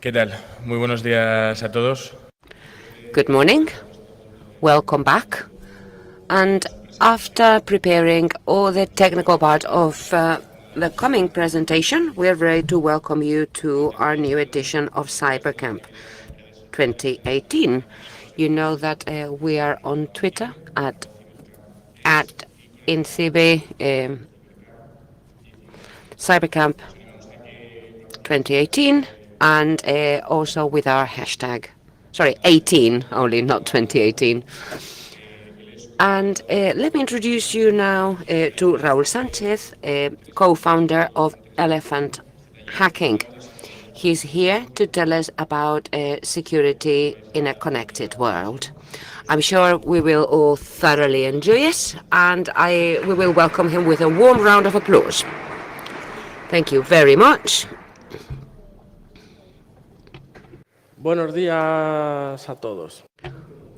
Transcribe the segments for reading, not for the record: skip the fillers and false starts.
¿Qué tal? Muy buenos días a todos. Good morning. Welcome back. And after preparing all the technical part of the coming presentation, we're ready to welcome you to our new edition of CyberCamp 2018. You know that we are on Twitter at INCB CyberCamp 2018 and also with our hashtag, 18 only, not 2018. And let me introduce you now to Raúl Sánchez, co-founder of Elephant Hacking. He's here to tell us about security in a connected world. I'm sure we will all thoroughly enjoy it, and we will welcome him with a warm round of applause. Thank you very much. Buenos días a todos.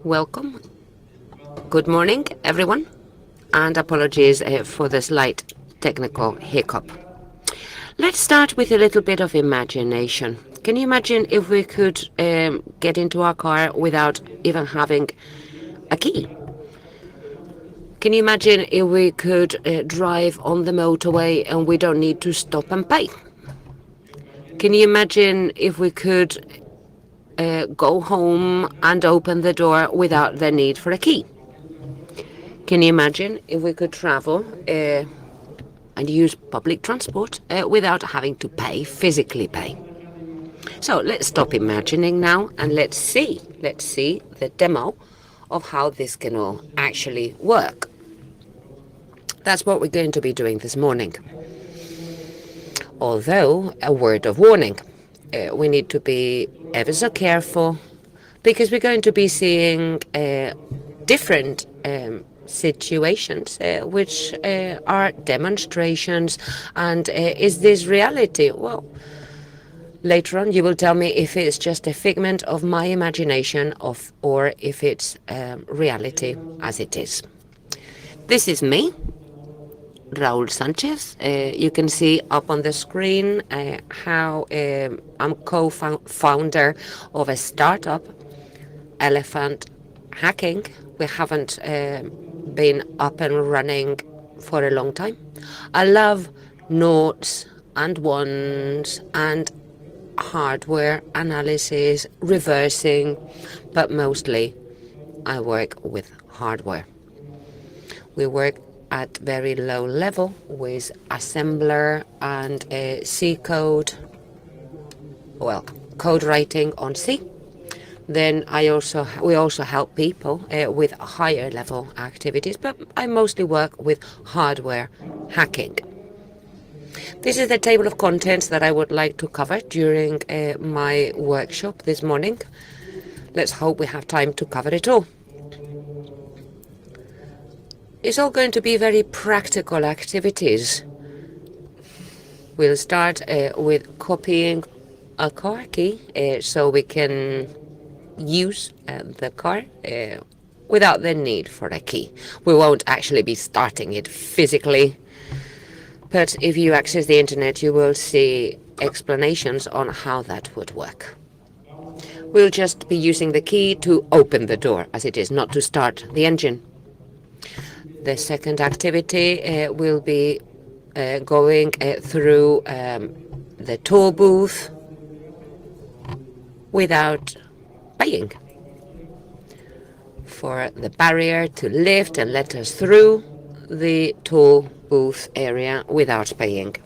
Welcome. Good morning, everyone, and apologies for the slight technical hiccup. Let's start with a little bit of imagination. Can you imagine if we could get into our car without even having a key? Can you imagine if we could drive on the motorway and we don't need to stop and pay? Can you imagine if we could go home and open the door without the need for a key? Can you imagine if we could travel and use public transport without having to physically pay? So let's stop imagining now and let's see the demo of how this can all actually work. That's what we're going to be doing this morning. Although, a word of warning, we need to be ever so careful because we're going to be seeing different situations which are demonstrations. And is this reality? Well, later on you will tell me if it's just a figment of my imagination or if it's reality as it is. This is me, Raúl Sánchez. You can see up on the screen how I'm co-founder of a startup, Elephant Hacking. We haven't been up and running for a long time. I love noughts and ones and hardware analysis, reversing, but mostly I work with hardware. We work at very low level with assembler and C code, code writing on C. Then we also help people with higher level activities, but I mostly work with hardware hacking. This is the table of contents that I would like to cover during my workshop this morning. Let's hope we have time to cover it all. It's all going to be very practical activities. We'll start with copying a car key so we can use the car without the need for a key. We won't actually be starting it physically, but if you access the internet, you will see explanations on how that would work. We'll just be using the key to open the door, as it is, not to start the engine. The second activity will be going through the toll booth without paying, for the barrier to lift and let us through the toll booth area without paying.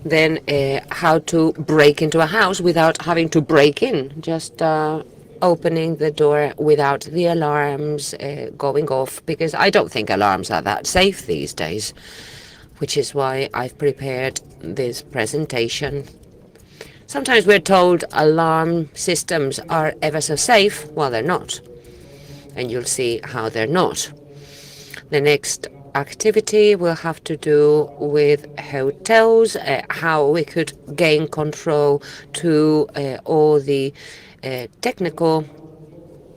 Then how to break into a house without having to break in, just opening the door without the alarms going off, because I don't think alarms are that safe these days, which is why I've prepared this presentation. Sometimes we're told alarm systems are ever so safe. Well, they're not. And you'll see how they're not. The next activity will have to do with hotels, how we could gain control to all the technical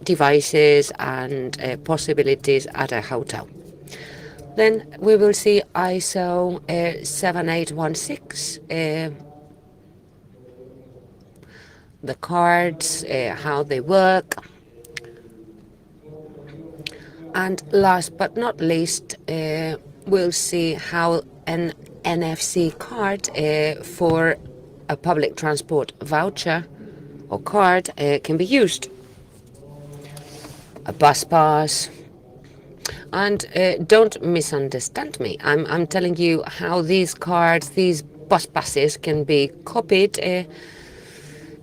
devices and possibilities at a hotel. Then we will see ISO 7816, the cards, how they work. And last but not least, we'll see how an NFC card for a public transport voucher or card can be used. A bus pass. And don't misunderstand me. I'm telling you how these cards, these bus passes can be copied,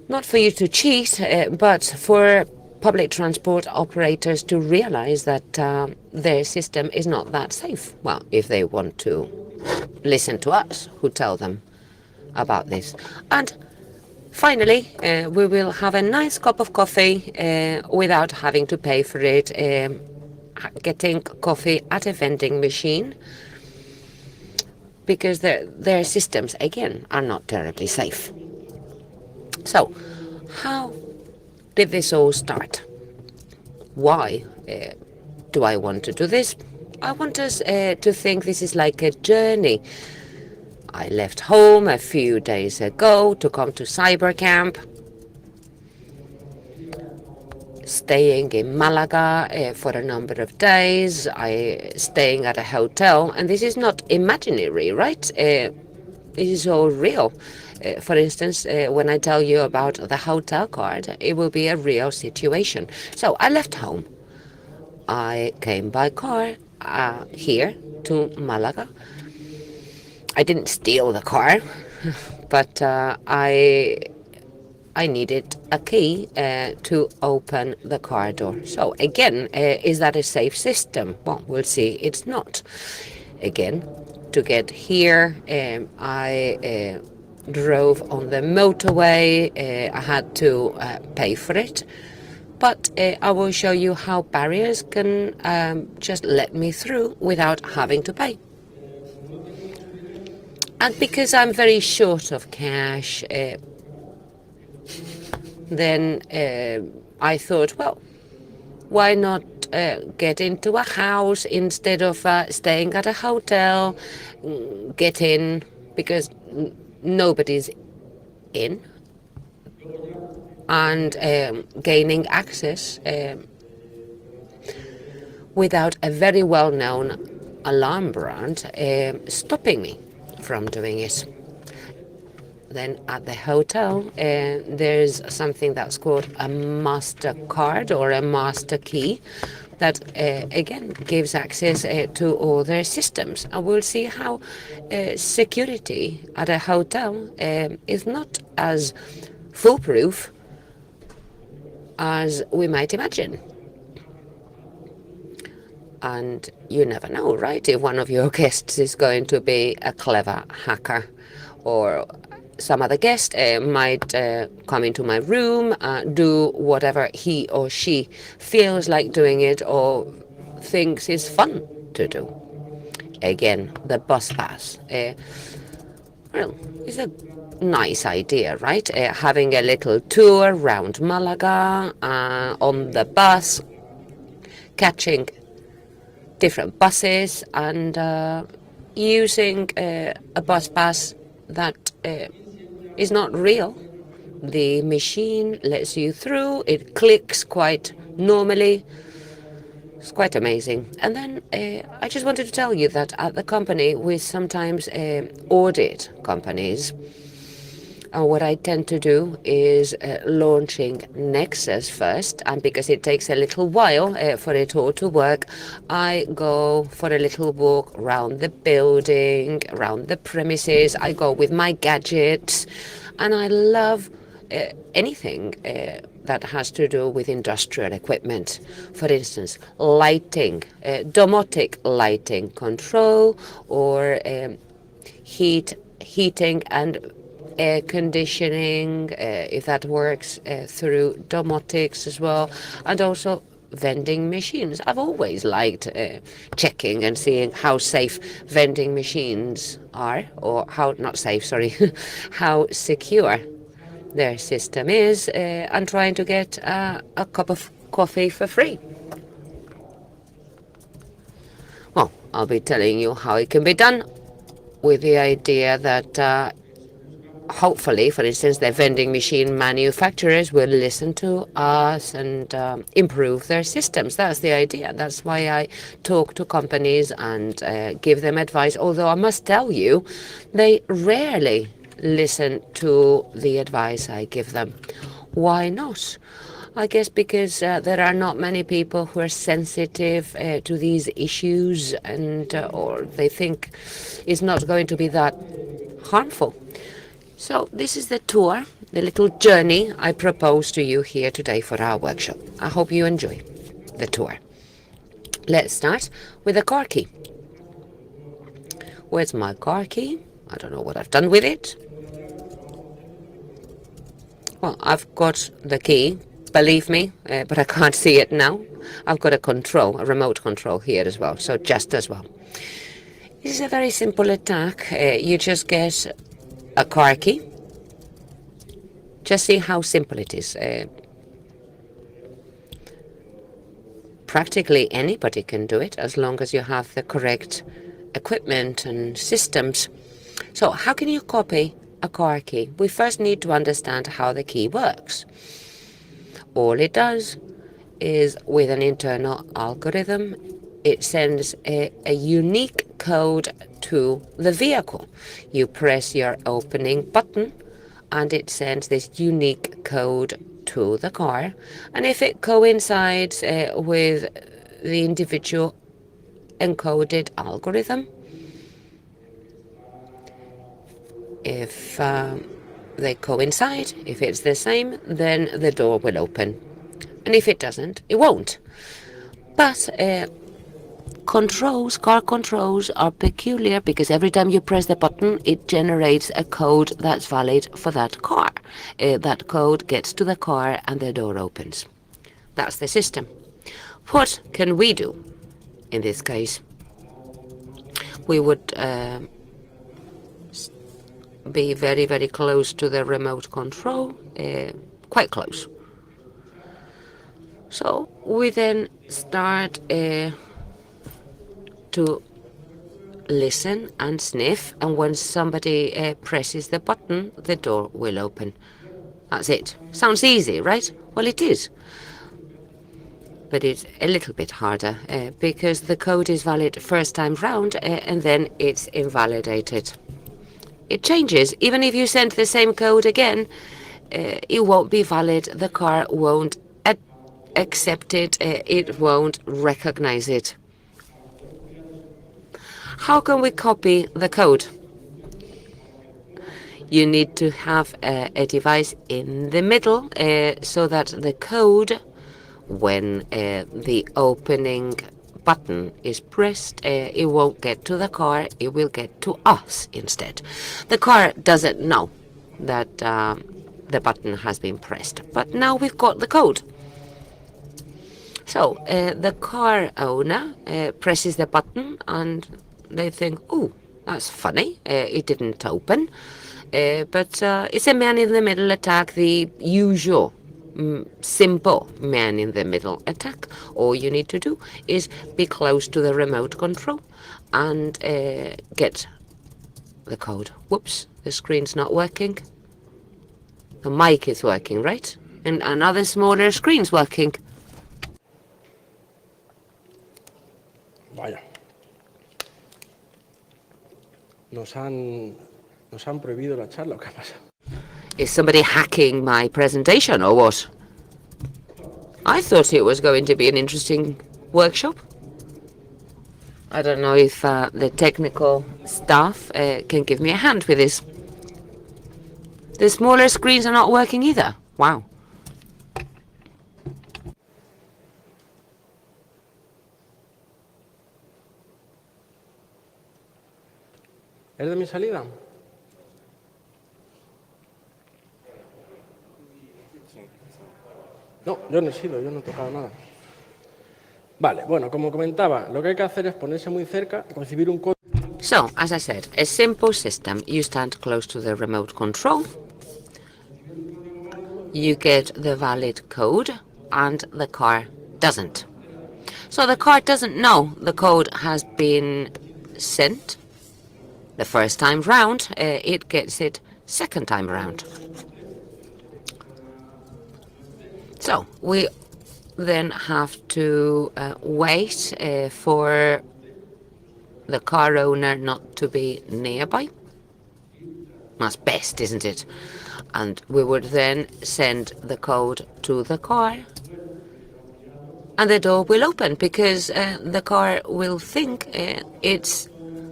not for you to cheat, but for public transport operators to realize that their system is not that safe. Well, if they want to listen to us who tell them about this. And finally, we will have a nice cup of coffee without having to pay for it, getting coffee at a vending machine, because their systems, again, are not terribly safe. So, how did this all start? Why do I want to do this? I want us to think this is like a journey. I left home a few days ago to come to CyberCamp, staying in Malaga for a number of days. Staying at a hotel, and this is not imaginary, right? This is all real. For instance, when I tell you about the hotel card, it will be a real situation. So I left home. I came by car here to Malaga. I didn't steal the car, but I needed a key to open the car door. So again, is that a safe system? Well, we'll see. It's not. Again, to get here, I drove on the motorway. I had to pay for it. But I will show you how barriers can just let me through without having to pay. And because I'm very short of cash, then I thought, well, why not get into a house instead of staying at a hotel, get in, because nobody's in, and gaining access without a very well-known alarm brand stopping me from doing it. Then at the hotel, there's something that's called a master card or a master key that, again, gives access to all their systems. And we'll see how security at a hotel is not as foolproof as we might imagine. And you never know, right? If one of your guests is going to be a clever hacker, or some other guest might come into my room, do whatever he or she feels like doing it or thinks is fun to do. Again, the bus pass. Well, it's a nice idea, right? Having a little tour around Malaga on the bus, catching different buses, and using a bus pass that is not real. The machine lets you through, it clicks quite normally. It's quite amazing. And then I just wanted to tell you that at the company we sometimes audit companies. And what I tend to do is launching Nexus first, and because it takes a little while for it all to work, I go for a little walk around the building, around the premises. I go with my gadgets, and I love anything that has to do with industrial equipment. For instance, lighting, domotic lighting control, or heating and air conditioning, if that works through domotics as well, and also vending machines. I've always liked checking and seeing how safe vending machines are, or how, not safe, sorry, how secure their system is, and trying to get a cup of coffee for free. Well, I'll be telling you how it can be done with the idea that hopefully, for instance, the vending machine manufacturers will listen to us and improve their systems. That's the idea. That's why I talk to companies and give them advice, although I must tell you, they rarely listen to the advice I give them. Why not? I guess because there are not many people who are sensitive to these issues, and or they think it's not going to be that harmful. So this is the tour, the little journey I propose to you here today for our workshop. I hope you enjoy the tour. Let's start with the car key. Where's my car key? I don't know what I've done with it. Well, I've got the key, believe me, but I can't see it now. I've got a remote control here as well, so just as well. This is a very simple attack. You just get a car key. Just see how simple it is. Practically anybody can do it as long as you have the correct equipment and systems. So how can you copy a car key? We first need to understand how the key works. All it does is, with an internal algorithm, it sends a unique code to the vehicle. You press your opening button and it sends this unique code to the car. And if it coincides with the individual encoded algorithm, if they coincide, if it's the same, then the door will open. And if it doesn't, it won't. But car controls are peculiar because every time you press the button, it generates a code that's valid for that car. That code gets to the car and the door opens. That's the system. What can we do in this case? We would be very, very close to the remote control, quite close. So we then start to listen and sniff, and when somebody presses the button, the door will open. That's it. Sounds easy, right? Well, it is. But it's a little bit harder because the code is valid first time round and then it's invalidated. It changes. Even if you send the same code again, it won't be valid. The car won't accept it. It won't recognize it. How can we copy the code? You need to have a device in the middle so that the code, when the opening button is pressed, it won't get to the car, it will get to us instead. The car doesn't know that the button has been pressed, but now we've got the code. So the car owner presses the button and they think, oh, that's funny, it didn't open. But it's a man-in-the-middle attack, the usual simple man-in-the-middle attack. All you need to do is be close to the remote control and get the code. Whoops, the screen's not working. The mic is working, right? And another smaller screen's working. Vaya. Nos han prohibido la charla, ¿o qué pasa? Is somebody hacking my presentation or what? I thought it was going to be an interesting workshop. I don't know if the technical staff can give me a hand with this. The smaller screens are not working either. Wow. ¿Es de mi salida? No, yo no he sido, yo no he tocado nada. Vale, bueno, como comentaba, lo que hay que hacer es ponerse muy cerca y concebir un código. So, as I said, a simple system. You stand close to the remote control. You get the valid code and the car doesn't. So the car doesn't know the code has been sent the first time round. It gets it second time round. So we then have to wait for the car owner not to be nearby. That's best, isn't it? And we would then send the code to the car, and the door will open because the car will think it's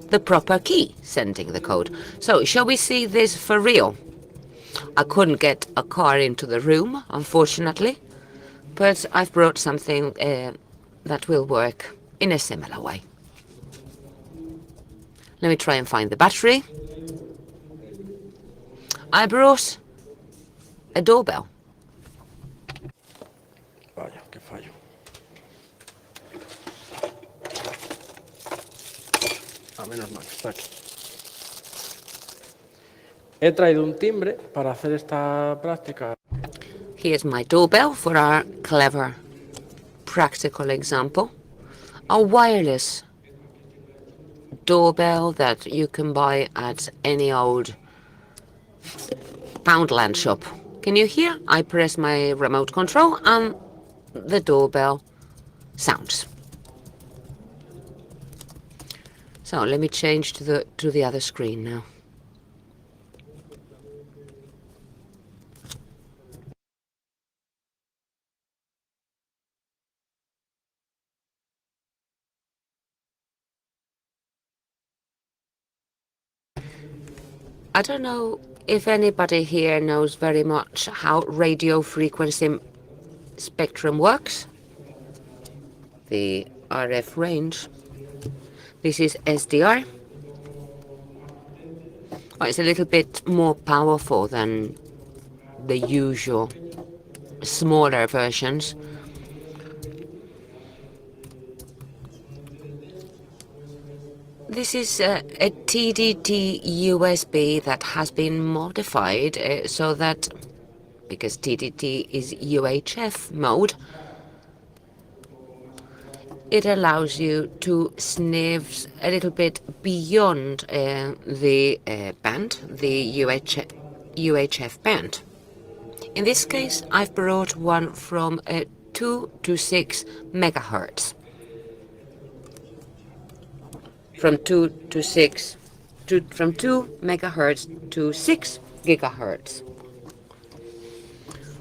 the proper key sending the code. So shall we see this for real? I couldn't get a car into the room, unfortunately, but I've brought something that will work in a similar way. Let me try and find the battery. I brought a doorbell. Vaya, qué fallo. Menos mal, está aquí. He traído un timbre para hacer esta práctica. Here's my doorbell for our clever practical example. A wireless doorbell that you can buy at any old Poundland shop. Can you hear? I press my remote control and the doorbell sounds. So let me change to the other screen now. I don't know if anybody here knows very much how radio frequency spectrum works. The RF range. This is SDR. Well, it's a little bit more powerful than the usual smaller versions. This is a TDT USB that has been modified so that, because TDT is UHF mode, it allows you to sniff a little bit beyond the band, the UHF band. In this case, I've brought one from 2 to 6 megahertz. From 2 megahertz to 6 gigahertz.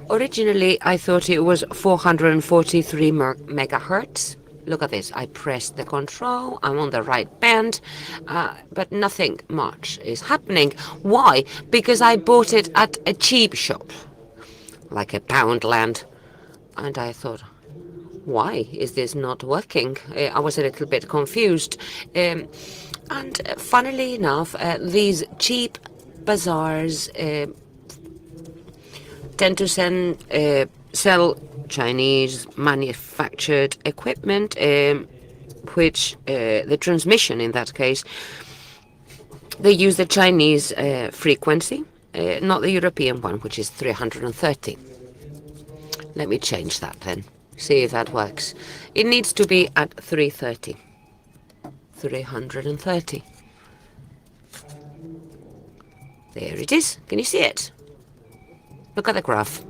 Originally, I thought it was 443 megahertz. Look at this. I press the control. I'm on the right band, but nothing much is happening. Why? Because I bought it at a cheap shop, like a Poundland, and I thought, why is this not working? I was a little bit confused. And funnily enough, these cheap bazaars tend to sell Chinese manufactured equipment, which the transmission in that case, they use the Chinese frequency, not the European one, which is 330. Let me change that then. See if that works. It needs to be at 330. 330. There it is. Can you see it? Look at the graph.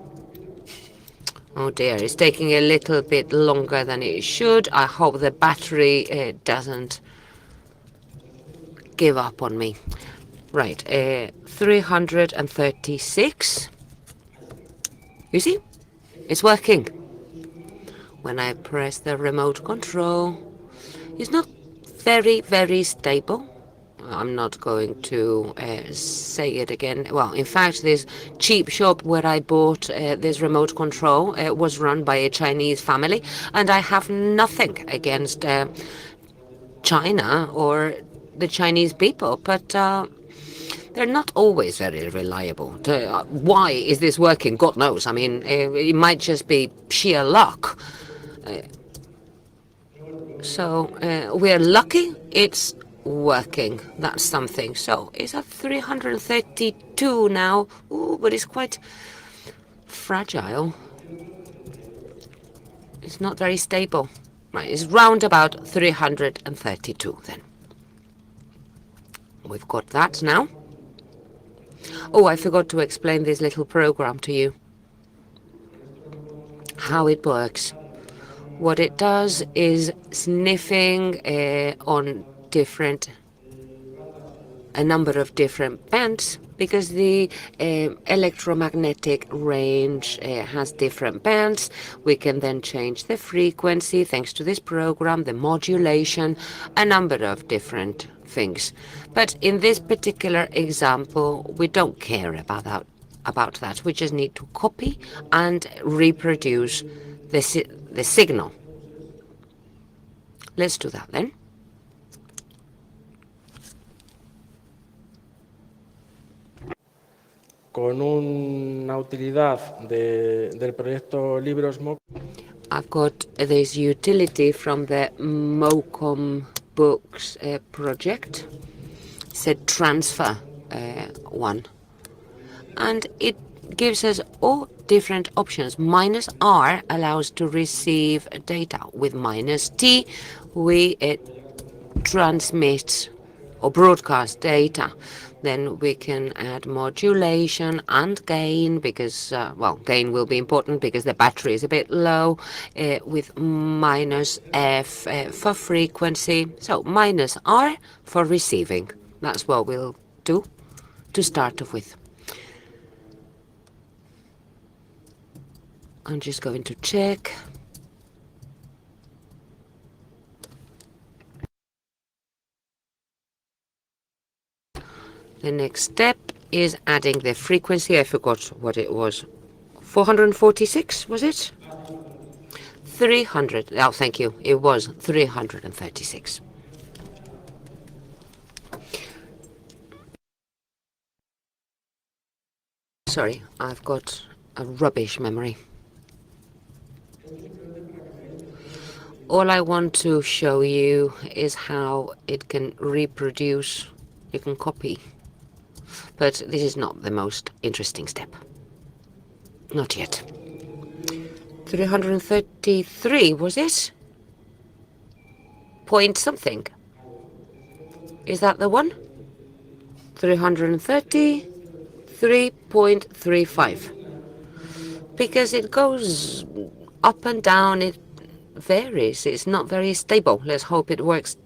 Oh dear, it's taking a little bit longer than it should. I hope the battery doesn't give up on me. Right, 336. You see? It's working. When I press the remote control, it's not very, very stable. I'm not going to say it again. Well, in fact, this cheap shop where I bought this remote control was run by a Chinese family, and I have nothing against China or the Chinese people, but they're not always very reliable. Why is this working? God knows. I mean, it might just be sheer luck. So we're lucky it's working. That's something. So it's at 332 now. Ooh, but it's quite fragile. It's not very stable. Right, it's round about 332 then. We've got that now. Oh, I forgot to explain this little program to you. How it works. What it does is sniffing on a number of different bands, because the electromagnetic range has different bands. We can then change the frequency thanks to this program, the modulation, a number of different things. But in this particular example, we don't care about that. We just need to copy and reproduce the signal. Let's do that then. Con una utilidad del proyecto LibroSmoke. I've got this utility from the MoCom Books project. It's a transfer one. And it gives us all different options. -R allows to receive data. With -T, we transmit or broadcast data. Then we can add modulation and gain, because, gain will be important because the battery is a bit low, with -F for frequency. So -R for receiving. That's what we'll do to start off with. I'm just going to check. The next step is adding the frequency. I forgot what it was. 446, was it? 300. Oh, thank you. It was 336. Sorry, I've got a rubbish memory. All I want to show you is how it can reproduce. You can copy. But this is not the most interesting step. Not yet. 333, was it? Point something. Is that the one? 333.35. Because it goes up and down, it varies. It's not very stable. Let's hope it works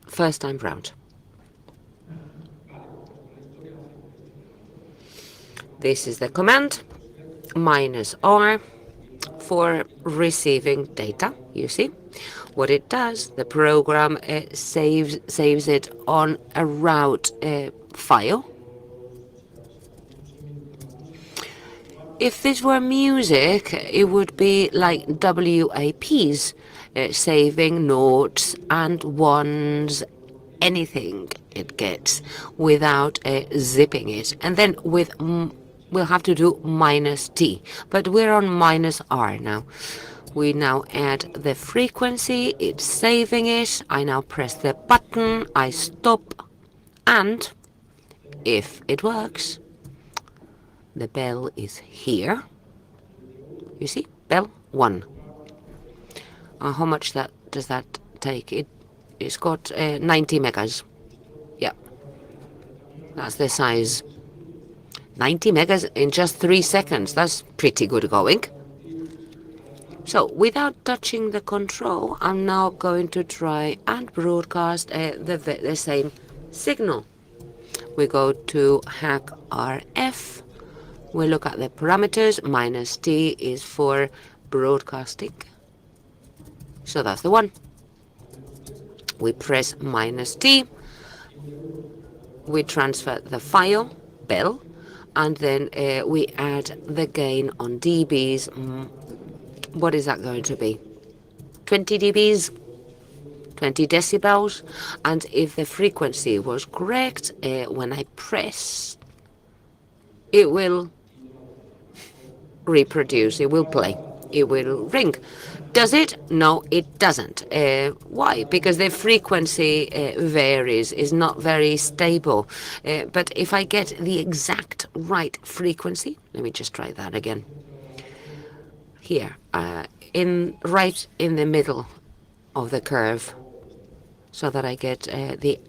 first time round. This is the command, -R for receiving data, you see. What it does, the program saves it on a route file. If this were music, it would be like WAPs, saving noughts and ones, anything it gets, without zipping it. And then we'll have to do -T, but we're on -R now. We now add the frequency, it's saving it. I now press the button, I stop, and if it works, the bell is here. You see, bell 1. How much does that take? It's got 90 megas. Yeah, that's the size. 90 megas in just 3 seconds. That's pretty good going. So without touching the control, I'm now going to try and broadcast the same signal. We go to hack RF. We look at the parameters. -T is for broadcasting. So that's the one. We press -T. We transfer the file, bell, and then we add the gain on dBs. What is that going to be? 20 dBs? 20 decibels? And if the frequency was correct, when I press, it will reproduce, it will play, it will ring. Does it? No, it doesn't. Why? Because the frequency varies, is not very stable. But if I get the exact right frequency, let me just try that again. here, right in the middle of the curve, so that I get the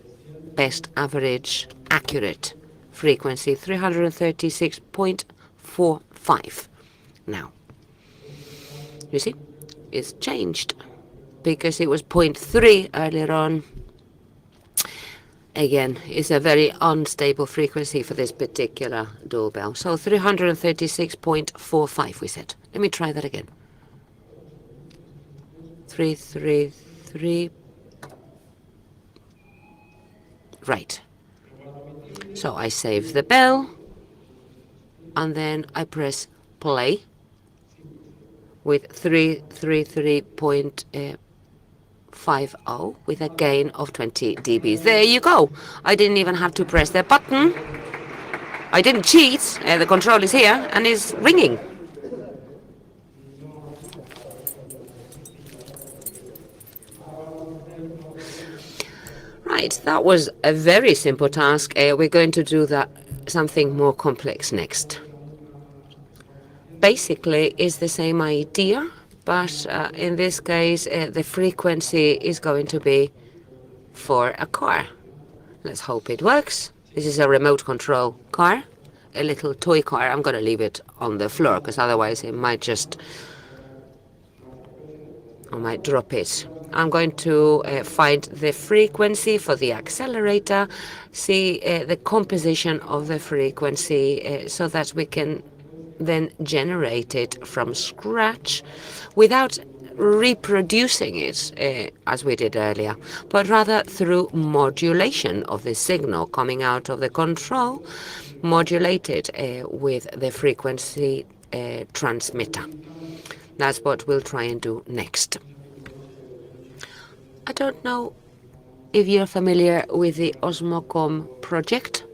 best average accurate frequency, 336.45. Now, you see, it's changed because it was 0.3 earlier on. Again, it's a very unstable frequency for this particular doorbell. So 336.45 we said. Let me try that again. 333. Right. So I save the bell and then I press play with 333.50 with a gain of 20 dBs. There you go. I didn't even have to press the button. I didn't cheat. The control is here and is ringing. Right, that was a very simple task. We're going to do something more complex next. Basically, it's the same idea, but in this case, the frequency is going to be for a car. Let's hope it works. This is a remote control car, a little toy car. I'm going to leave it on the floor because otherwise I might drop it. I'm going to find the frequency for the accelerator, see the composition of the frequency so that we can then generate it from scratch without reproducing it as we did earlier, but rather through modulation of the signal coming out of the control, modulated with the frequency transmitter. That's what we'll try and do next. I don't know if you're familiar with the Osmocom project.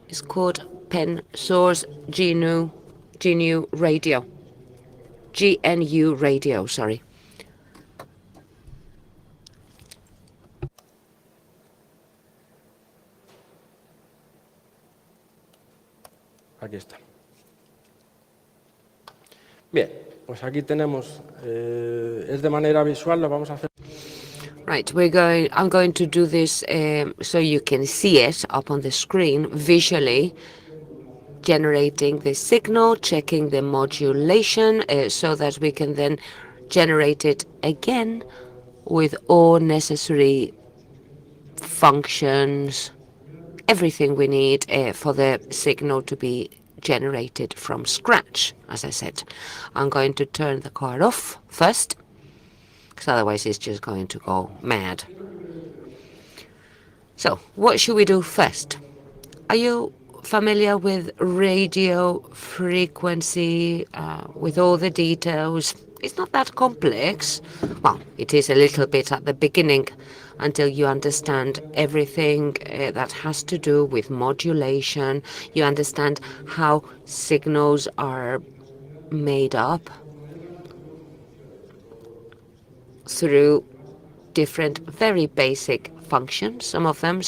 It's called Pen Source GNU Radio. GNU Radio, sorry. Aquí está. Bien, pues aquí tenemos, es de manera visual, lo vamos a hacer. Right, I'm going to do this so you can see it up on the screen visually, generating the signal, checking the modulation so that we can then generate it again with all necessary functions, everything we need for the signal to be generated from scratch, as I said. I'm going to turn the car off first, because otherwise it's just going to go mad. So, what should we do first? Are you familiar with radio frequency, with all the details? It's not that complex. Well, it is a little bit at the beginning until you understand everything that has to do with modulation. You understand how signals are made up through different very basic functions. Some of them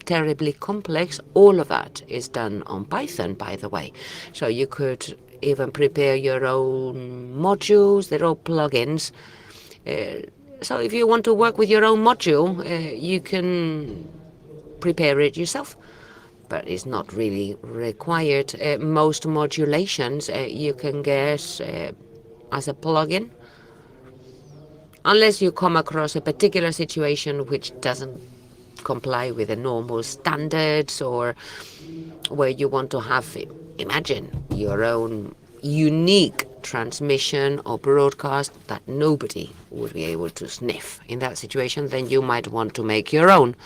terribly complex. All of that is done on Python, by the way. So you could even prepare your own modules. They're all plugins. So if you want to work with your own module, you can prepare it yourself. But it's not really required. Most modulations you can get as a plugin, unless you come across a particular situation which doesn't comply with the normal standards, or where you want to have, imagine, your own unique transmission or broadcast that nobody would be able to sniff. In that situation, then you might want to make your own,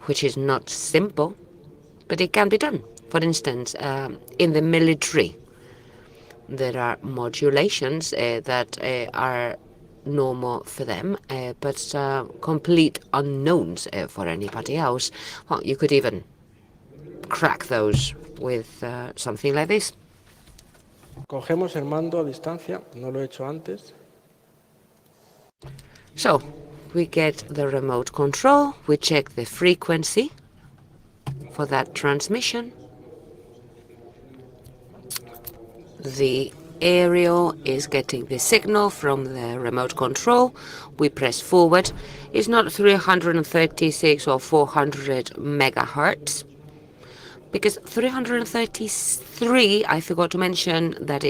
which is not simple, but it can be done. For instance, in the military, there are modulations that are normal for them, but complete unknowns for anybody else. Well, you could even crack those with something like this. Cogemos el mando a distancia, no lo he hecho antes. So, we get the remote control, we check the frequency for that transmission, the aerial is getting the signal from the remote control. We press forward. It's not 336 or 400 megahertz, because 333, I forgot to mention that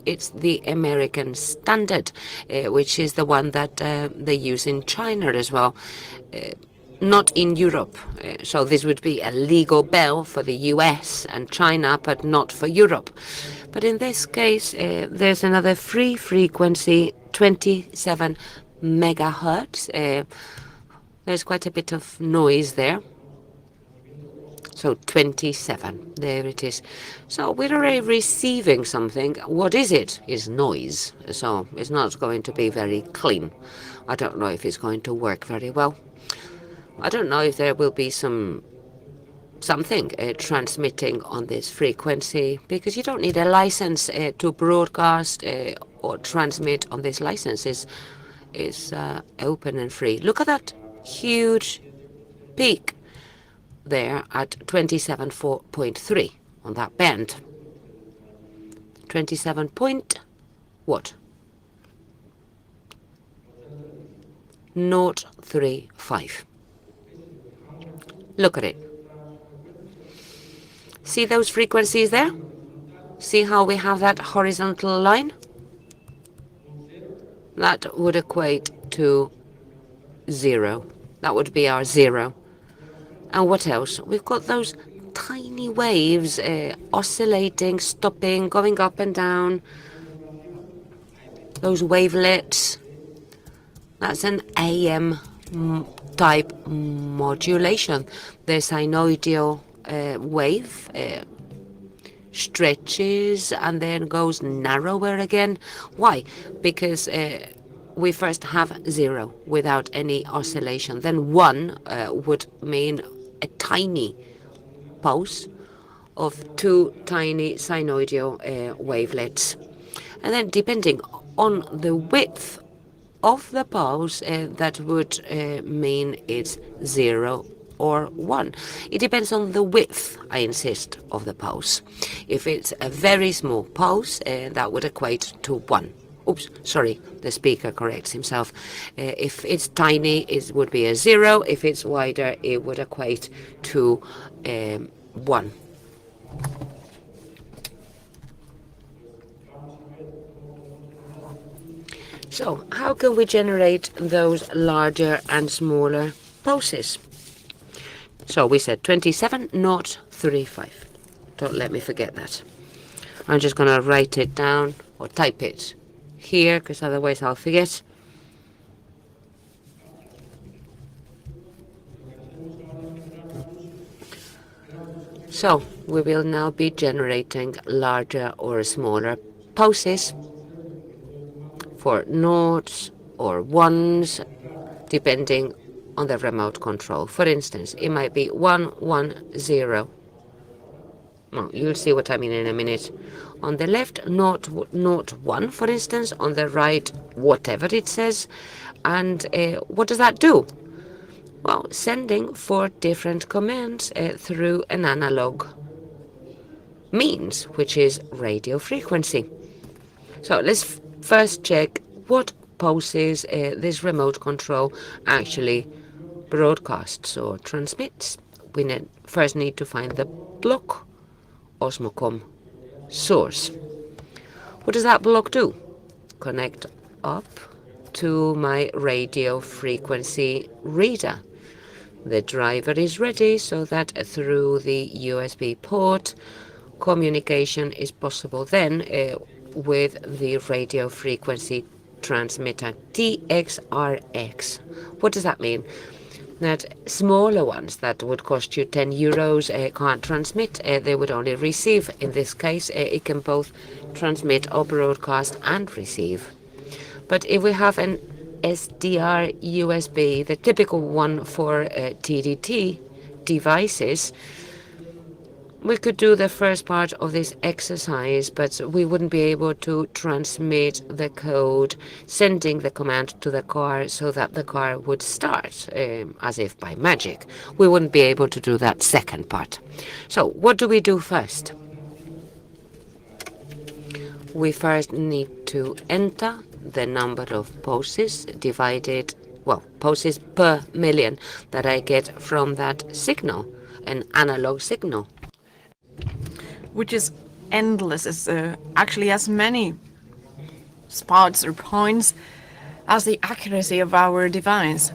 it's the American standard, which is the one that they use in China as well, not in Europe. So this would be a legal bell for the US and China, but not for Europe. But in this case, there's another free frequency, 27 megahertz. There's quite a bit of noise there. So 27, there it is. So we're already receiving something. What is it? Is noise. So it's not going to be very clean. I don't know if it's going to work very well. I don't know if there will be something transmitting on this frequency, because you don't need a license to broadcast or transmit on this license. It's open and free. Look at that huge peak there at 27.3 on that band. 27 point what? 035. Look at it. See those frequencies there? See how we have that horizontal line? That would equate to 0. That would be our 0. And what else? We've got those tiny waves oscillating, stopping, going up and down. Those wavelets. That's an AM type modulation. The sinusoidal wave stretches and then goes narrower again. Why? Because we first have 0 without any oscillation. Then 1 would mean a tiny pulse of 2 tiny sinusoidal wavelets. And then depending on the width of the pulse, that would mean it's 0 or 1. It depends on the width, I insist, of the pulse. If it's a very small pulse, that would equate to 1. Oops, sorry, the speaker corrects himself. If it's tiny, it would be a 0. If it's wider, it would equate to 1. So, how can we generate those larger and smaller pulses? So, we said 27.035. Don't let me forget that. I'm just going to write it down or type it here, because otherwise I'll forget. So we will now be generating larger or smaller pulses for noughts or ones, depending on the remote control. For instance, it might be 110. Well, you'll see what I mean in a minute. On the left, nought 1, for instance. On the right, whatever it says. And what does that do? Well, sending 4 different commands through an analog means, which is radio frequency. So let's first check what pulses this remote control actually broadcasts or transmits. We first need to find the block Osmocom source. What does that block do? Connect up to my radio frequency reader. The driver is ready so that through the USB port, communication is possible then with the radio frequency transmitter TXRX. What does that mean? That smaller ones that would cost you 10 euros can't transmit. They would only receive. In this case, it can both transmit or broadcast and receive. But if we have an SDR USB, the typical one for TDT devices, we could do the first part of this exercise, but we wouldn't be able to transmit the code, sending the command to the car so that the car would start, as if by magic. We wouldn't be able to do that second part. So what do we do first? we first need to enter the number of pulses divided, pulses per million that I get from that signal, an analog signal. Which is endless. It's actually as many spots or points as the accuracy of our device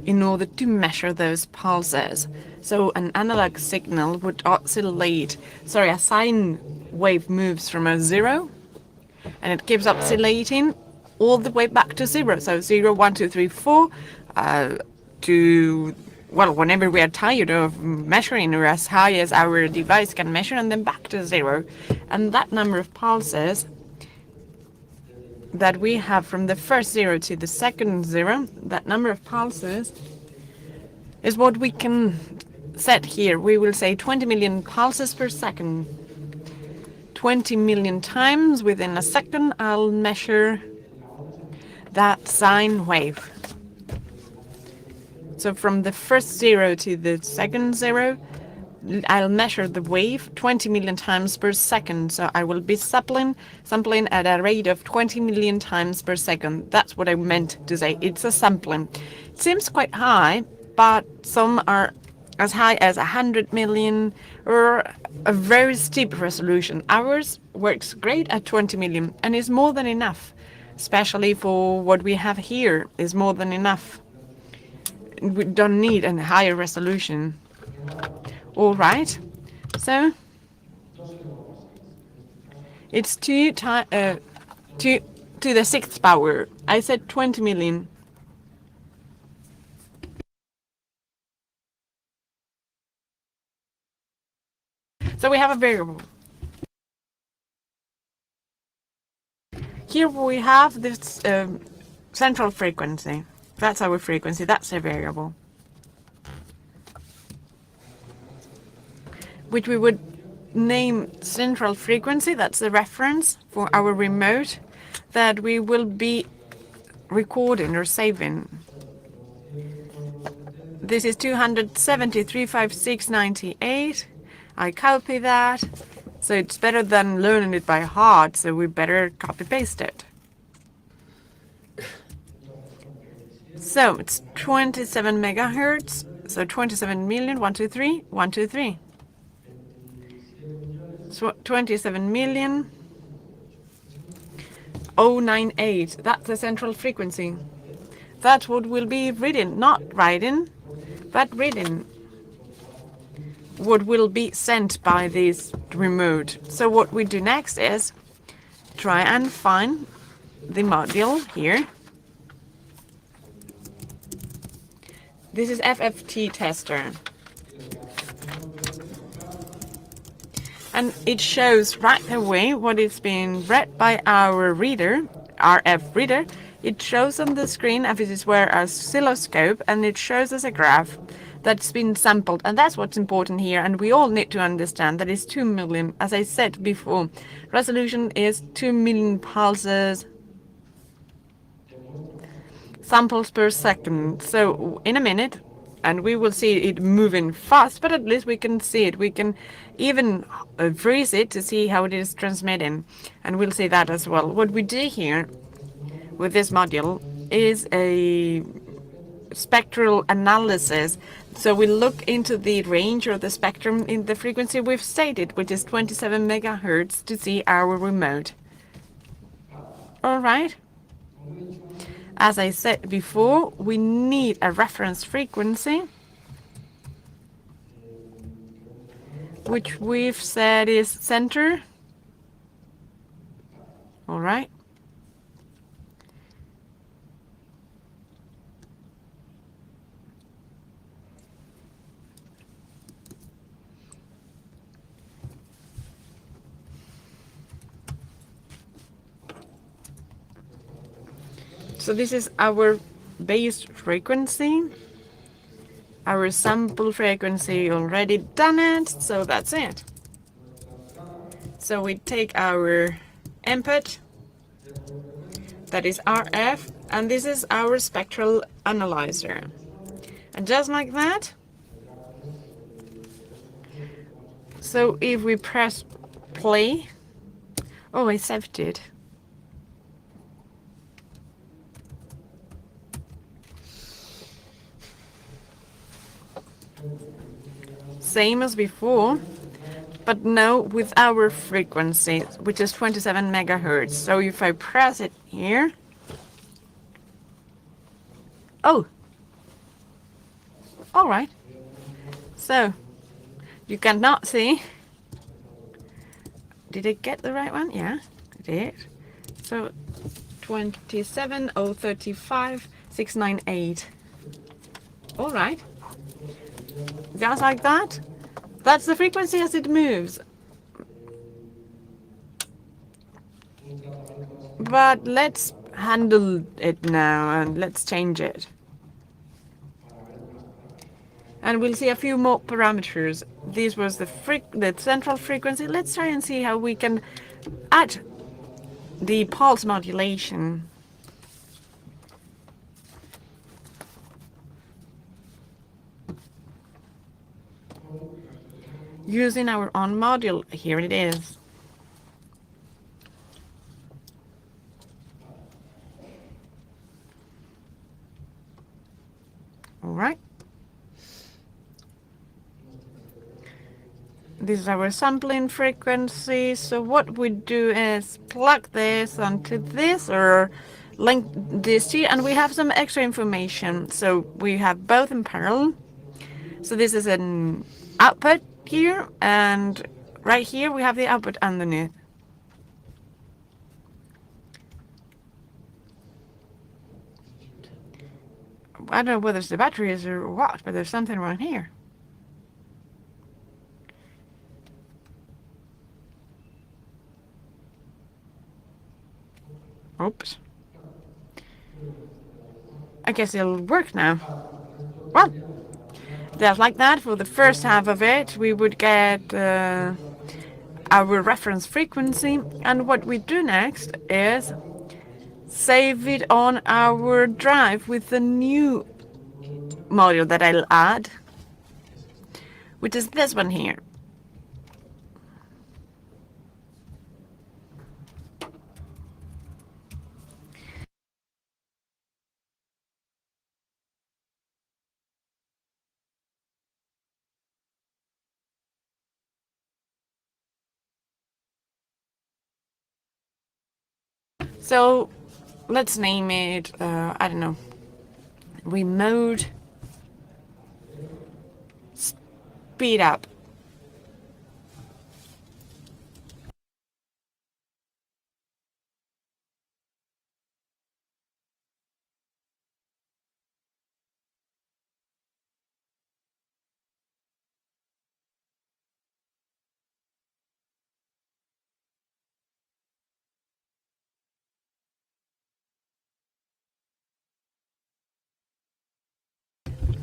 in order to measure those pulses. So an analog signal would oscillate, a sine wave moves from a 0 and it keeps oscillating all the way back to 0. So 0, 1, 2, 3, 4 to, whenever we are tired of measuring or as high as our device can measure, and then back to 0. And that number of pulses that we have from the first 0 to the second 0, that number of pulses is what we can set here. We will say 20 million pulses per second. 20 million times within a second, I'll measure that sine wave. So from the first 0 to the second 0, I'll measure the wave 20 million times per second. So I will be sampling at a rate of 20 million times per second. That's what I meant to say. It's a sampling. It seems quite high, but some are as high as 100 million or a very steep resolution. Ours works great at 20 million and is more than enough, especially for what we have here is more than enough. We don't need a higher resolution. All right, so it's 2 to the 6th power. I said 20 million. So we have a variable. Here we have this central frequency. That's our frequency. That's a variable, which we would name central frequency. That's the reference for our remote that we will be recording or saving. This is 273.56.98. I copy that. So it's better than learning it by heart, so we better copy paste it. So it's 27 megahertz. So 27 million, 1, 2, 3, 1, 2, 3. So 27 million 098. That's the central frequency. That's what will be written, not writing, but written. What will be sent by this remote. So what we do next is try and find the module here. This is FFT tester. And it shows right away what is being read by our reader, RF reader. It shows on the screen as it is where our oscilloscope, and it shows us a graph that's been sampled. And that's what's important here. And we all need to understand that it's 2 million. As I said before, resolution is 2 million pulses, samples per second. So in a minute, and we will see it moving fast, but at least we can see it. We can even freeze it to see how it is transmitting, and we'll see that as well. What we do here with this module is a spectral analysis. So we look into the range or the spectrum in the frequency we've stated, which is 27 megahertz, to see our remote. All right. As I said before, we need a reference frequency, which we've said is center. All right. So this is our base frequency. Our sample frequency already done it, so that's it. So we take our input, that is RF, and this is our spectral analyzer. And just like that, so if we press play Oh, I saved it. Same as before, but now with our frequency, which is 27 megahertz. So if I press it here, oh, all right. So you cannot see. Did I get the right one? Yeah, I did. So 27,035,698. All right. Just like that. That's the frequency as it moves. But let's handle it now and let's change it. And we'll see a few more parameters. This was the central frequency. Let's try and see how we can add the pulse modulation. Using our own module, here it is. All right. This is our sampling frequency. So what we do is plug this onto this or link this to, and we have some extra information. So we have both in parallel. So this is an output here, and right here we have the output underneath. I don't know whether it's the batteries or what, but there's something wrong here. Oops. I guess it'll work now. Well, just like that, for the first half of it, we would get our reference frequency, and what we do next is save it on our drive with the new module that I'll add, which is this one here. So let's name it, I don't know, remote speed up.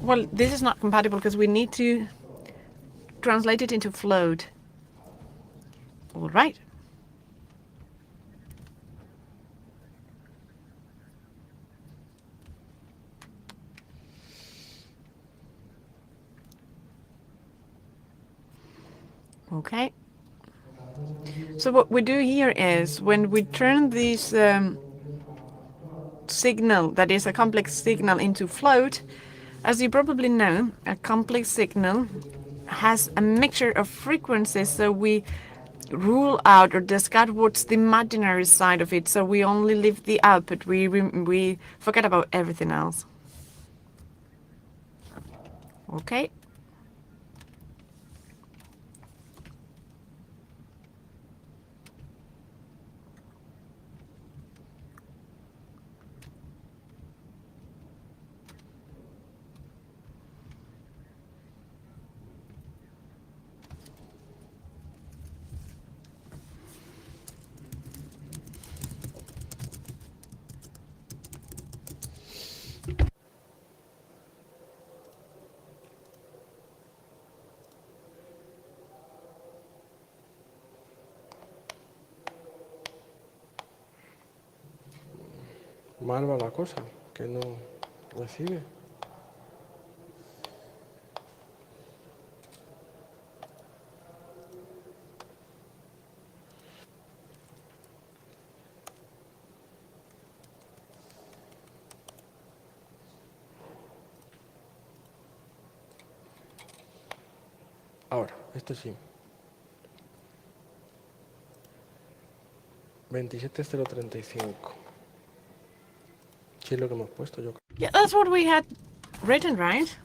Well, this is not compatible because we need to translate it into float. All right. Okay. So what we do here is when we turn this signal, that is a complex signal, into float, as you probably know, a complex signal has a mixture of frequencies, so we rule out or discard what's the imaginary side of it, so we only leave the output. We forget about everything else. Okay. Mal va la cosa, que no recibe. Ahora, este sí. 27035. Sí es lo que hemos puesto, yo creo. Yeah, that's what we had written, right?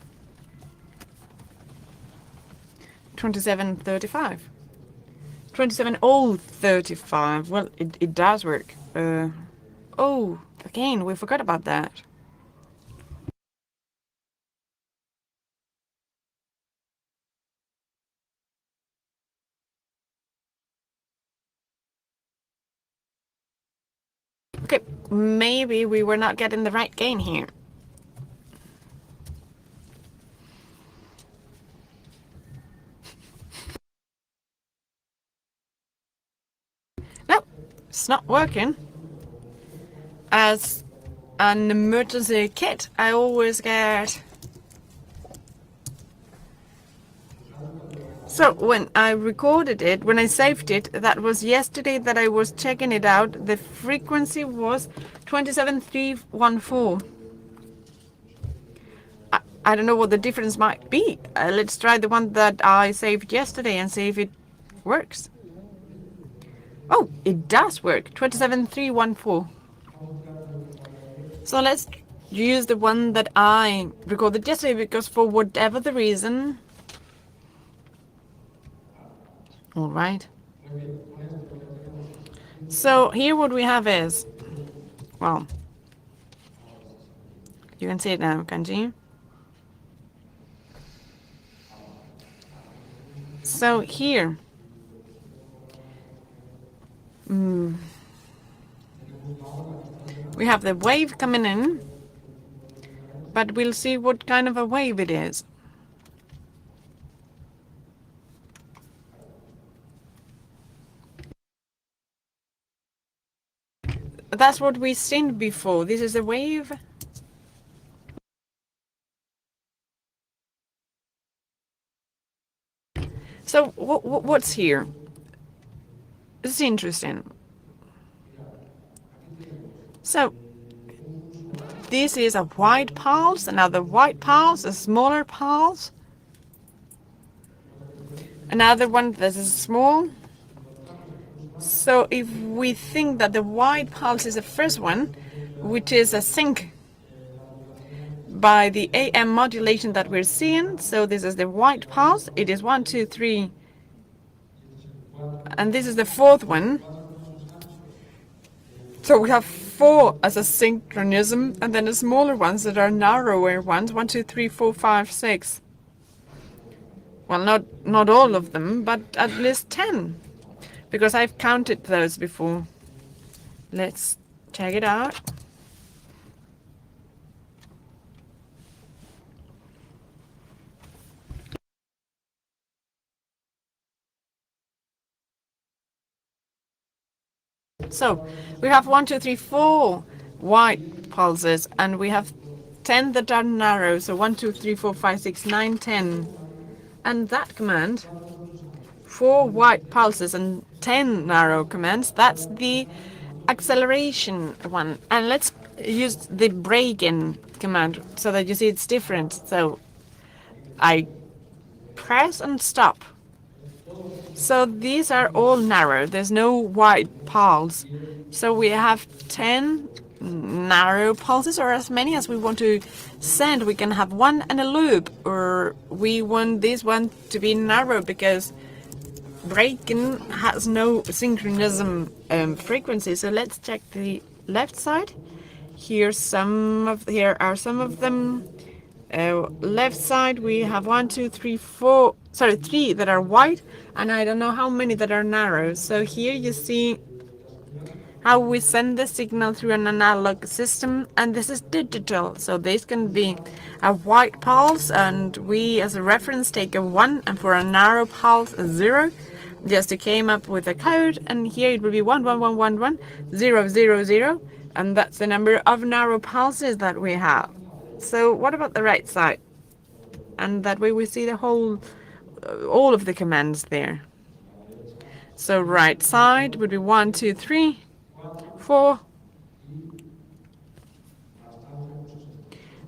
2735. 27035. Well, it does work. Oh, again, we forgot about that. Okay, maybe we were not getting the right gain here. No, it's not working. As an emergency kit, I always get... So when I recorded it, when I saved it, that was yesterday that I was checking it out. The frequency was 27314. I don't know what the difference might be. Let's try the one that I saved yesterday and see if it works. Oh, it does work. 27314. So let's use the one that I recorded yesterday, because for whatever the reason... All right. So here what we have is, well, you can see it now, can't you? So here, we have the wave coming in, but we'll see what kind of a wave it is. That's what we've seen before. This is a wave. So what's here? This is interesting. So this is a white pulse, another white pulse, a smaller pulse, another one that is small. So if we think that the white pulse is the first one, which is a sync by the AM modulation that we're seeing, so this is the white pulse, it is 1, 2, 3, and this is the fourth one. So we have 4 as a synchronism, and then the smaller ones that are narrower ones, 1, 2, 3, 4, 5, 6. Well, not all of them, but at least 10. Because I've counted those before. Let's check it out. So we have 1, 2, 3, 4 white pulses, and we have 10 that are narrow. So 1, 2, 3, 4, 5, 6, 9, 10. And that command, 4 white pulses and 10 narrow commands, that's the acceleration one. And let's use the break-in command so that you see it's different. So I press and stop. So these are all narrow. There's no wide pulse. So we have 10 narrow pulses, or as many as we want to send. We can have one and a loop, or we want this one to be narrow because break-in has no synchronism frequency. So let's check the left side. Here are some of them. Left side we have 1, 2, 3, 4. Sorry, 3 that are white, and I don't know how many that are narrow. So here you see how we send the signal through an analog system, and this is digital. So this can be a white pulse, and we as a reference take a 1, and for a narrow pulse a 0. Just came up with a code, and here it will be 1, 1, 1, 1, 1, 0, 0, 0, and that's the number of narrow pulses that we have. So what about the right side? And that way we see the whole, all of the commands there. So right side would be 1, 2, 3, 4,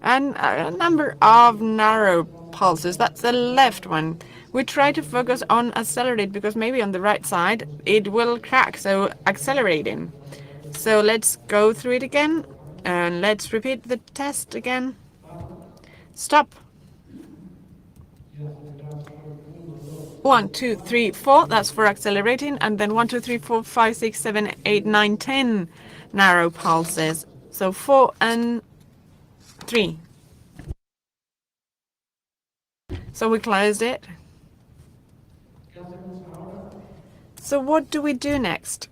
and a number of narrow pulses. That's the left one. We try to focus on accelerate because maybe on the right side it will crack, so accelerating. So let's go through it again and let's repeat the test again. Stop. 1, 2, 3, 4, that's for accelerating, and then 1, 2, 3, 4, 5, 6, 7, 8, 9, 10 narrow pulses. So 4 and 3. So we closed it. So what do we do next?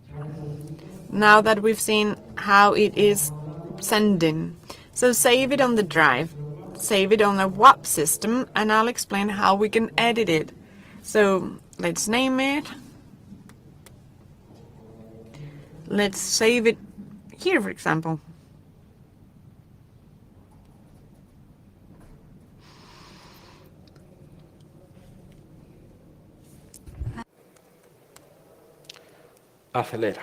Now that we've seen how it is sending. So save it on the drive, save it on a WAP system, and I'll explain how we can edit it. So let's name it. Let's save it here, for example. Acelera.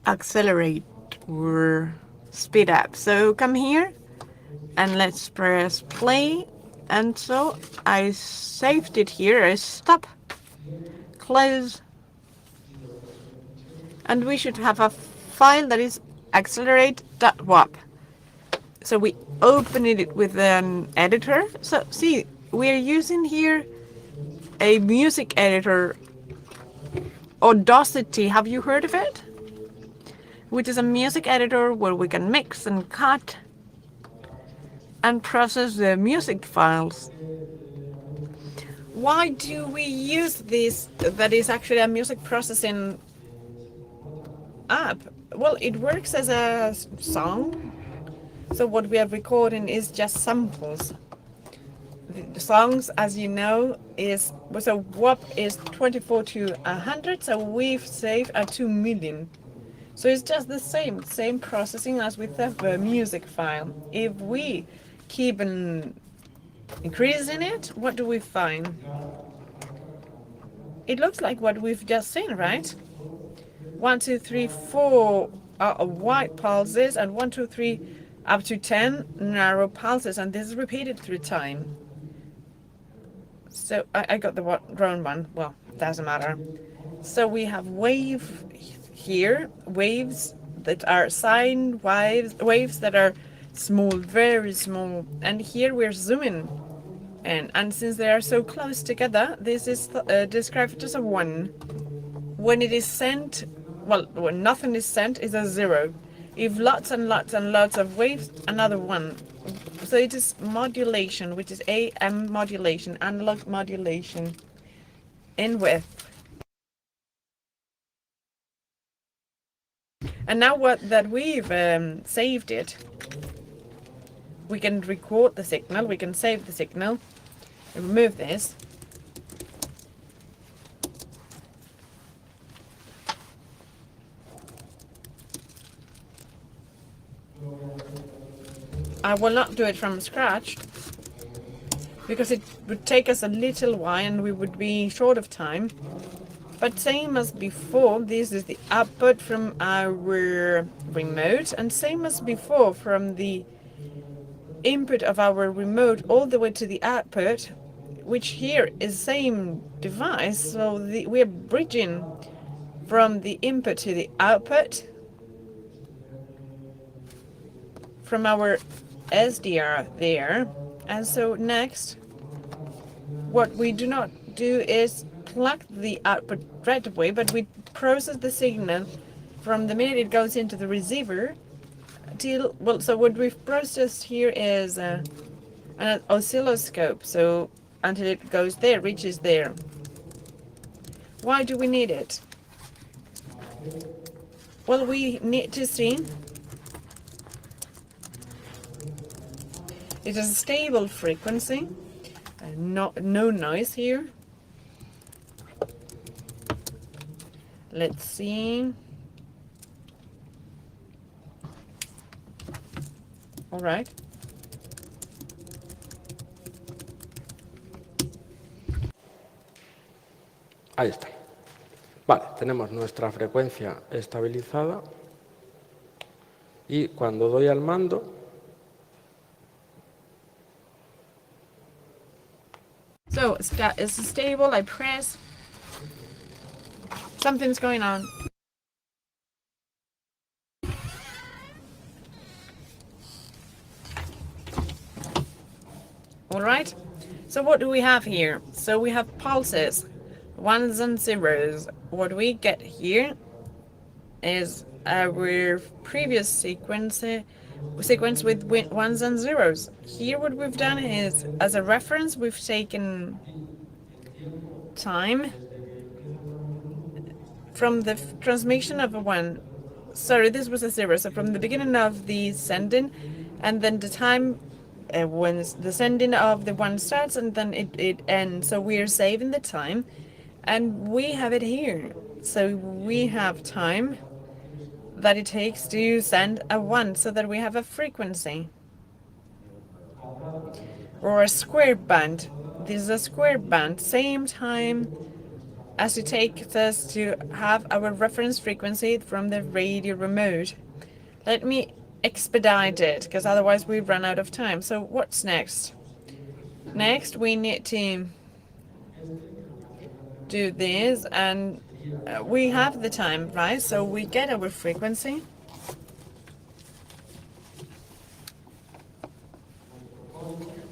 Accelerate or speed up. So come here and let's press play. And so I saved it here. I stop, close, and we should have a file that is accelerate.wap. So we open it with an editor. So see, we're using here a music editor, Audacity. Have you heard of it? Which is a music editor where we can mix and cut and process the music files. Why do we use this? That is actually a music processing app. Well, it works as a song. So what we are recording is just samples. The songs, as you know, is so WAP is 24 to 100. So we've saved a 2 million. So it's just the same processing as with the music file. If we keep increasing it, what do we find? It looks like what we've just seen, right? 1, 2, 3, 4 white pulses, and 1, 2, 3 up to 10 narrow pulses, and this is repeated through time. So I got the wrong one. Well, doesn't matter. So we have wave here, waves that are sine waves that are small, very small, and here we're zooming in, and since they are so close together, this is described as a 1. When it is sent, well, when nothing is sent, is a 0. If lots and lots and lots of waves, another 1. So it is modulation, which is AM modulation, analog modulation in width. And now that we've saved it, we can record the signal, we can save the signal, and remove this. I will not do it from scratch because it would take us a little while and we would be short of time. But same as before, this is the output from our remote, and same as before from the input of our remote all the way to the output, which here is same device. So we're bridging from the input to the output from our SDR there. And so next, what we do not do is plug the output right away, but we process the signal from the minute it goes into the receiver till, well, so what we've processed here is an oscilloscope, so until it goes there, reaches there. Why do we need it? Well, we need to see it is a stable frequency, no noise here. Let's see. All right. Ahí está. Vale, tenemos nuestra frecuencia estabilizada y cuando doy al mando. So No, it's stable. I press. Something's going on. All right. So what do we have here? So we have pulses, ones and zeros. What we get here is our previous sequence with ones and zeros. Here what we've done is, as a reference, we've taken time from the transmission of a one. Sorry, this was a zero. So from the beginning of the sending, and then the time when the sending of the one starts, and then it ends. So we are saving the time, and we have it here. So we have time that it takes to send a one, so that we have a frequency. Or a square band. This is a square band, same time as it takes us to have our reference frequency from the radio remote. Let me expedite it, because otherwise we run out of time. So what's next? Next we need to do this, and we have the time, right? So we get our frequency.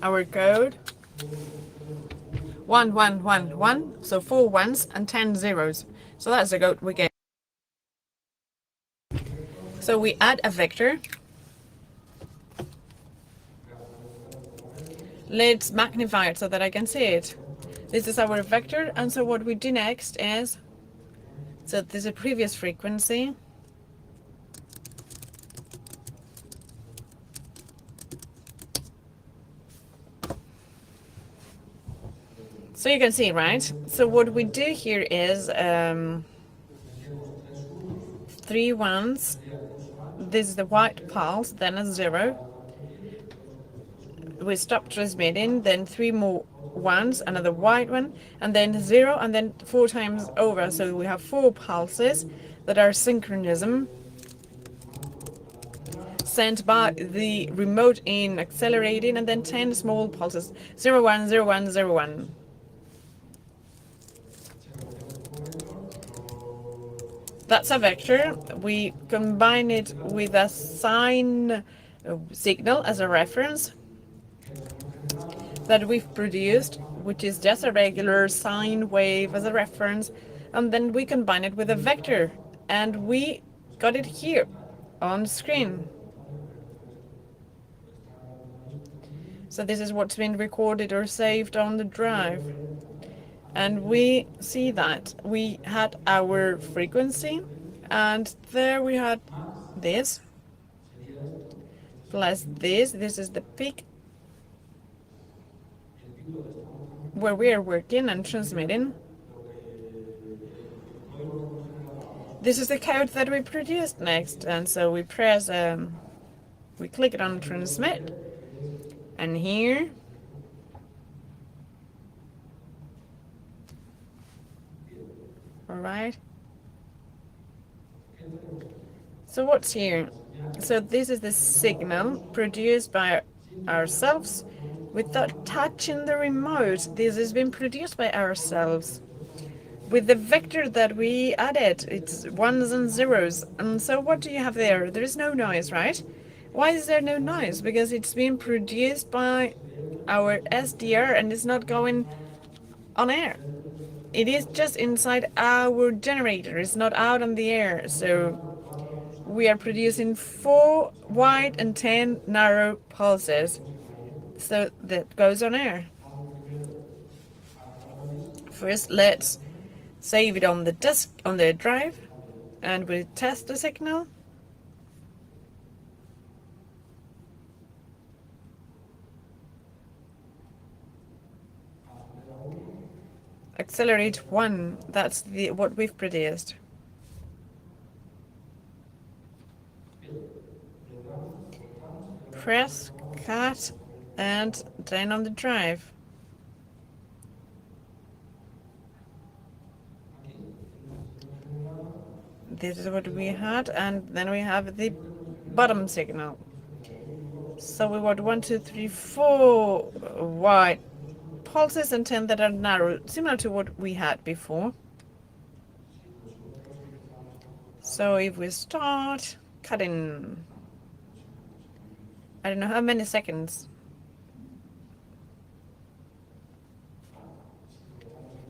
Our code. 1, 1, 1, 1. So 4 ones and 10 zeros. So that's the code we get. So we add a vector. Let's magnify it so that I can see it. This is our vector, and so what we do next is, so there's a previous frequency. So you can see, right? So what we do here is 3 ones. This is the white pulse, then a 0. We stop transmitting, then 3 more ones, another white one, and then 0, and then 4 times over. So we have 4 pulses that are synchronism, sent by the remote in accelerating, and then 10 small pulses, 0, 1, 0, 1, 0, 1. That's a vector. We combine it with a sine signal as a reference that we've produced, which is just a regular sine wave as a reference, and then we combine it with a vector, and we got it here on screen. So this is what's been recorded or saved on the drive. And we see that we had our frequency, and there we had this, plus this. This is the peak where we are working and transmitting. This is the code that we produced next, and so we press, we click it on transmit, and here all right. So what's here? So this is the signal produced by ourselves without touching the remote. This has been produced by ourselves with the vector that we added. It's ones and zeros. And so what do you have there? There is no noise, right? Why is there no noise? Because it's being produced by our SDR and it's not going on air. It is just inside our generator. It's not out on the air. So we are producing 4 wide and 10 narrow pulses. So that goes on air. First, let's save it on the disk, on the drive, and we test the signal. Accelerate 1, that's what we've produced. Press, cut, and then on the drive. This is what we had, and then we have the bottom signal. So we want 1, 2, 3, 4 wide pulses and 10 that are narrow, similar to what we had before. So if we start cutting, I don't know how many seconds.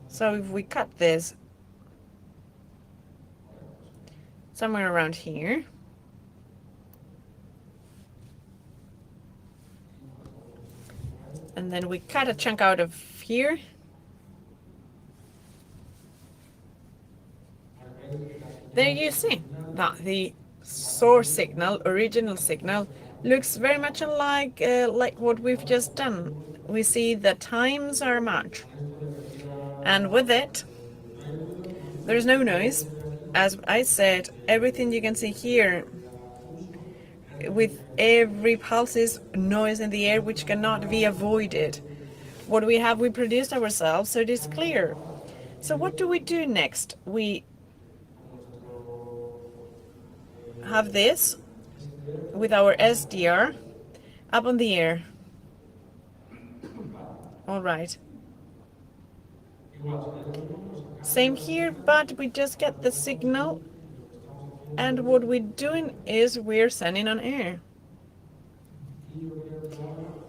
So if we cut this somewhere around here, and then we cut a chunk out of here, there you see that the source signal, original signal, looks very much like what we've just done. We see the times are matched, and with it, there's no noise. As I said, everything you can see here, with every pulse is noise in the air which cannot be avoided. What we have, we produced ourselves, so it is clear. So what do we do next? We have this with our SDR up on the air. All right. Same here, but we just get the signal, and what we're doing is we're sending on air.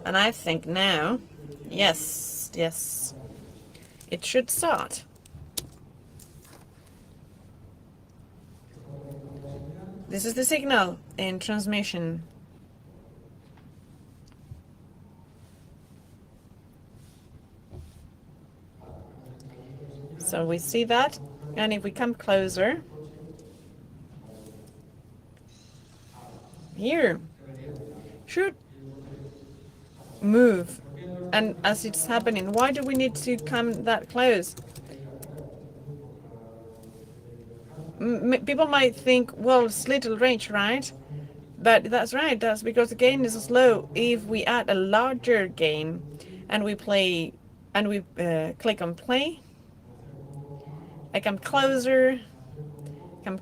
And I think now, yes, it should start. This is the signal in transmission. So we see that, and if we come closer, here should move. And as it's happening, why do we need to come that close? People might think, well, it's little range, right? But that's right, that's because the gain is slow. If we add a larger gain and we play and we click on play, I come closer, and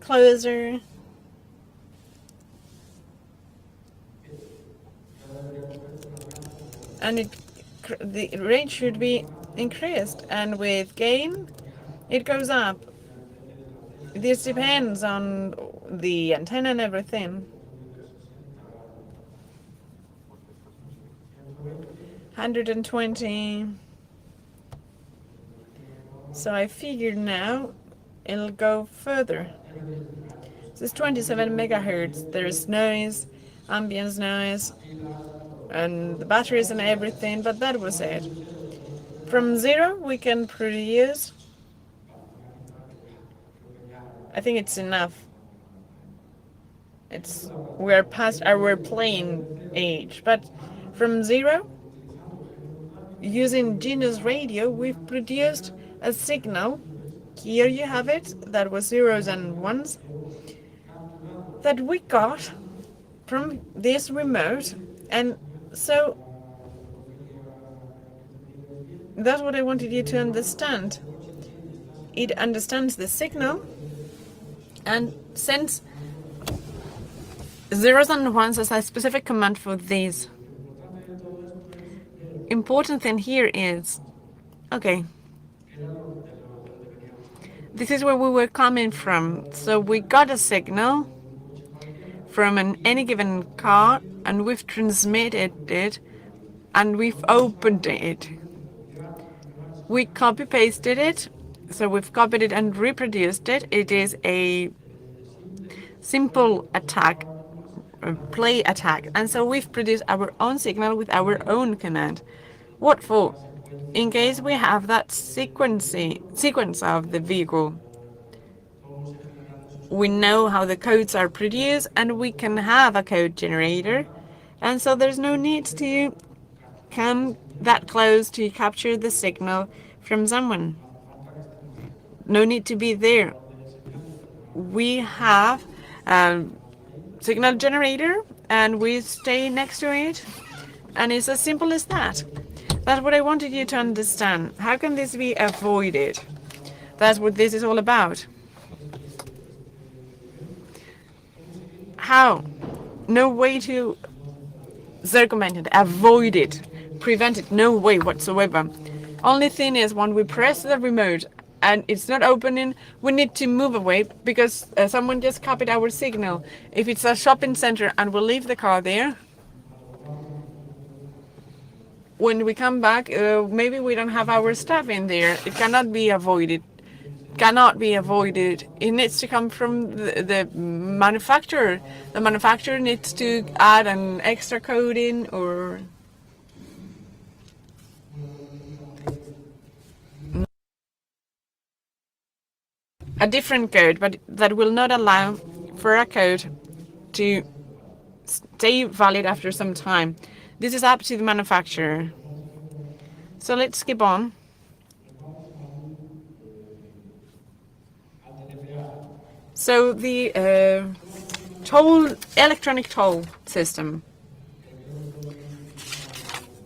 the range should be increased, and with gain it goes up. This depends on the antenna and everything. 120. So I figured now it'll go further. This is 27 megahertz. There's noise, ambient noise, and the batteries and everything, but that was it. From 0 we can produce, I think it's enough. We're past our playing age, but from 0, using Genius Radio, we've produced a signal. Here you have it, that was zeros and ones, that we got from this remote, and so that's what I wanted you to understand. It understands the signal and sends zeros and ones as a specific command for these. Important thing here is, okay, this is where we were coming from. So we got a signal from any given card, and we've transmitted it, and we've opened it. We copy-pasted it, so we've copied it and reproduced it. It is a simple attack, a play attack, and so we've produced our own signal with our own command. What for? In case we have that sequence of the vehicle. We know how the codes are produced, and we can have a code generator, and so there's no need to come that close to capture the signal from someone. No need to be there. We have a signal generator, and we stay next to it, and it's as simple as that. That's what I wanted you to understand. How can this be avoided? That's what this is all about. How? No way to circumvent it, avoid it, prevent it, no way whatsoever. Only thing is, when we press the remote and it's not opening, we need to move away because someone just copied our signal. If it's a shopping center and we leave the car there, when we come back, maybe we don't have our stuff in there. It cannot be avoided. Cannot be avoided. It needs to come from the manufacturer. The manufacturer needs to add an extra coating or a different code, but that will not allow for a code to stay valid after some time. This is up to the manufacturer. So let's skip on. So the electronic toll system.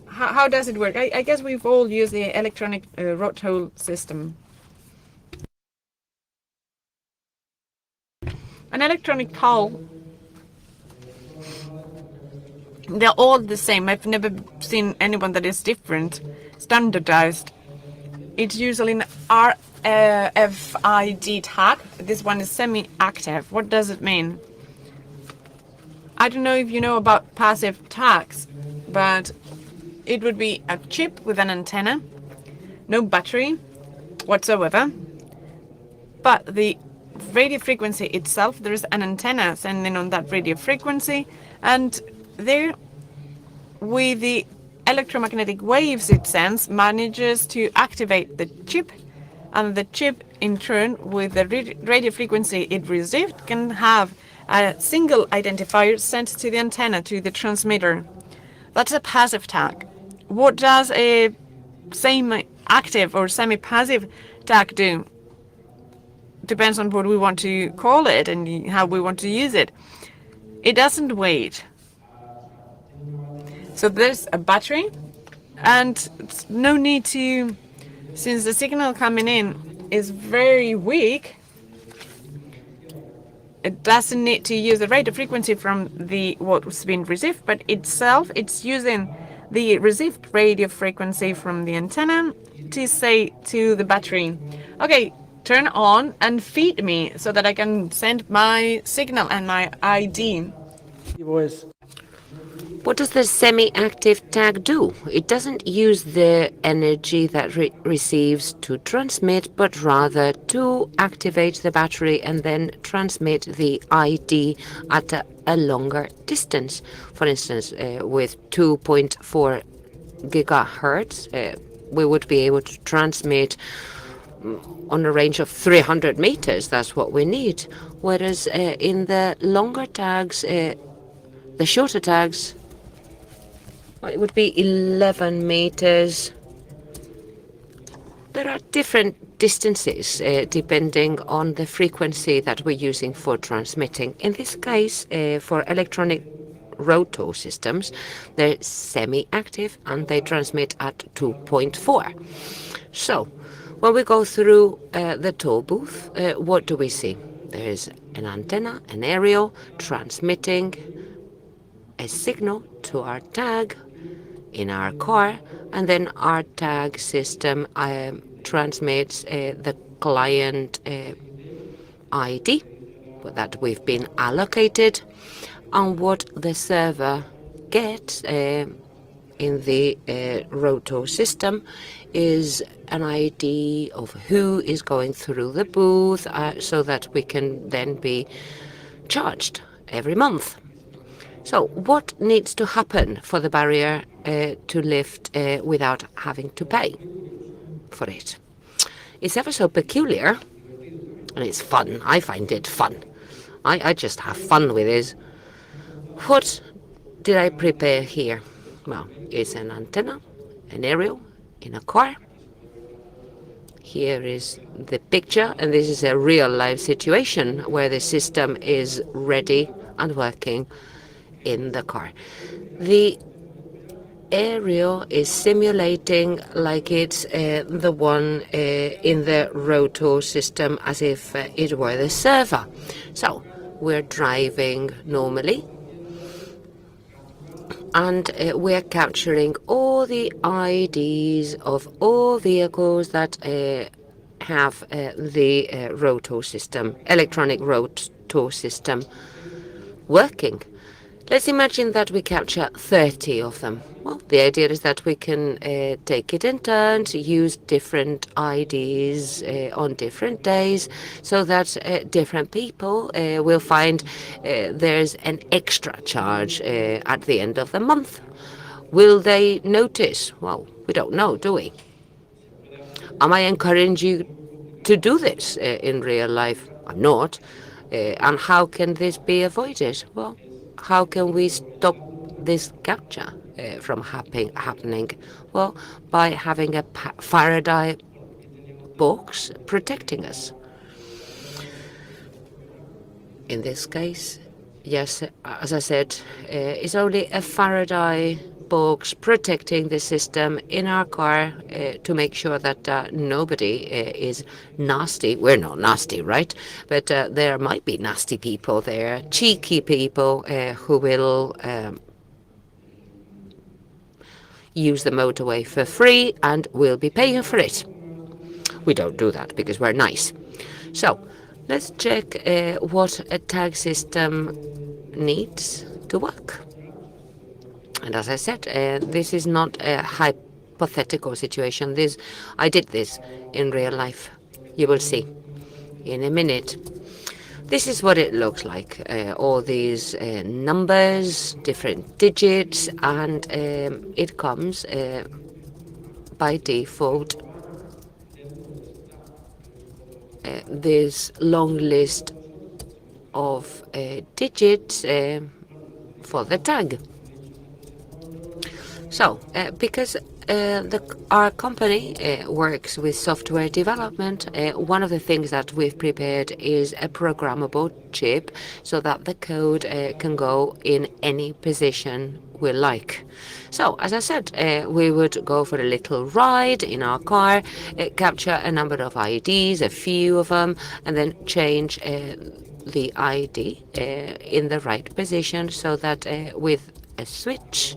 How does it work? I guess we've all used the electronic road toll system. An electronic toll, they're all the same. I've never seen anyone that is different, standardized. It's usually an RFID tag. This one is semi-active. What does it mean? I don't know if you know about passive tags, but it would be a chip with an antenna, no battery whatsoever, but the radio frequency itself, there's an antenna sending on that radio frequency, and there, with the electromagnetic waves it sends, manages to activate the chip, and the chip in turn, with the radio frequency it received, can have a single identifier sent to the antenna, to the transmitter. That's a passive tag. What does a semi-active or semi-passive tag do? Depends on what we want to call it and how we want to use it. It doesn't wait. So there's a battery, and no need to, since the signal coming in is very weak, it doesn't need to use the radio frequency from what's been received, but itself, it's using the received radio frequency from the antenna to say to the battery, okay, turn on and feed me so that I can send my signal and my ID. What does the semi-active tag do? It doesn't use the energy that receives to transmit, but rather to activate the battery and then transmit the ID at a longer distance. For instance, with 2.4 gigahertz, we would be able to transmit on a range of 300 meters. That's what we need. Whereas in the longer tags, the shorter tags, it would be 11 meters. There are different distances depending on the frequency that we're using for transmitting. In this case, for electronic road toll systems, they're semi-active and they transmit at 2.4. So when we go through the toll booth, what do we see? There is an antenna, an aerial, transmitting a signal to our tag in our car, and then our tag system transmits the client ID that we've been allocated, and what the server gets in the road toll system is an ID of who is going through the booth, so that we can then be charged every month. So what needs to happen for the barrier to lift without having to pay for it? It's ever so peculiar, and it's fun. I find it fun. I just have fun with it. What did I prepare here? Well, it's an antenna, an aerial in a car. Here is the picture, and this is a real-life situation where the system is ready and working in the car. The aerial is simulating like it's the one in the road toll system, as if it were the server. So we're driving normally, And we're capturing all the IDs of all vehicles that have the rotor system, electronic rotor system working. Let's imagine that we capture 30 of them. Well, the idea is that we can take it in turns, use different IDs on different days, so that different people will find there's an extra charge at the end of the month. Will they notice? Well, we don't know, do we? Am I encouraging you to do this in real life? I'm not. And how can this be avoided? Well, how can we stop this capture from happening? Well, by having a Faraday box protecting us. In this case, yes, as I said, it's only a Faraday box protecting the system in our car to make sure that nobody is nasty. We're not nasty, right? But there might be nasty people there, cheeky people who will use the motorway for free and will be paying for it. We don't do that because we're nice. So let's check what a tag system needs to work. And as I said, this is not a hypothetical situation. I did this in real life. You will see in a minute. This is what it looks like. All these numbers, different digits, and it comes by default this long list of digits for the tag. So, because our company works with software development, one of the things that we've prepared is a programmable chip so that the code can go in any position we like. So, as I said, we would go for a little ride in our car, capture a number of IDs, a few of them, and then change the ID in the right position so that with a switch,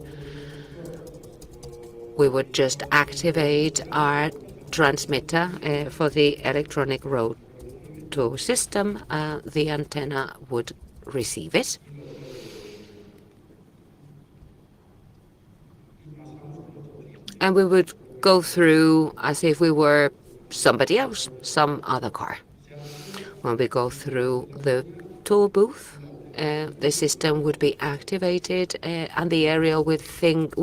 we would just activate our transmitter for the electronic rotor system. The antenna would receive it. And we would go through as if we were somebody else, some other car. When we go through the toll booth, the system would be activated and the area would think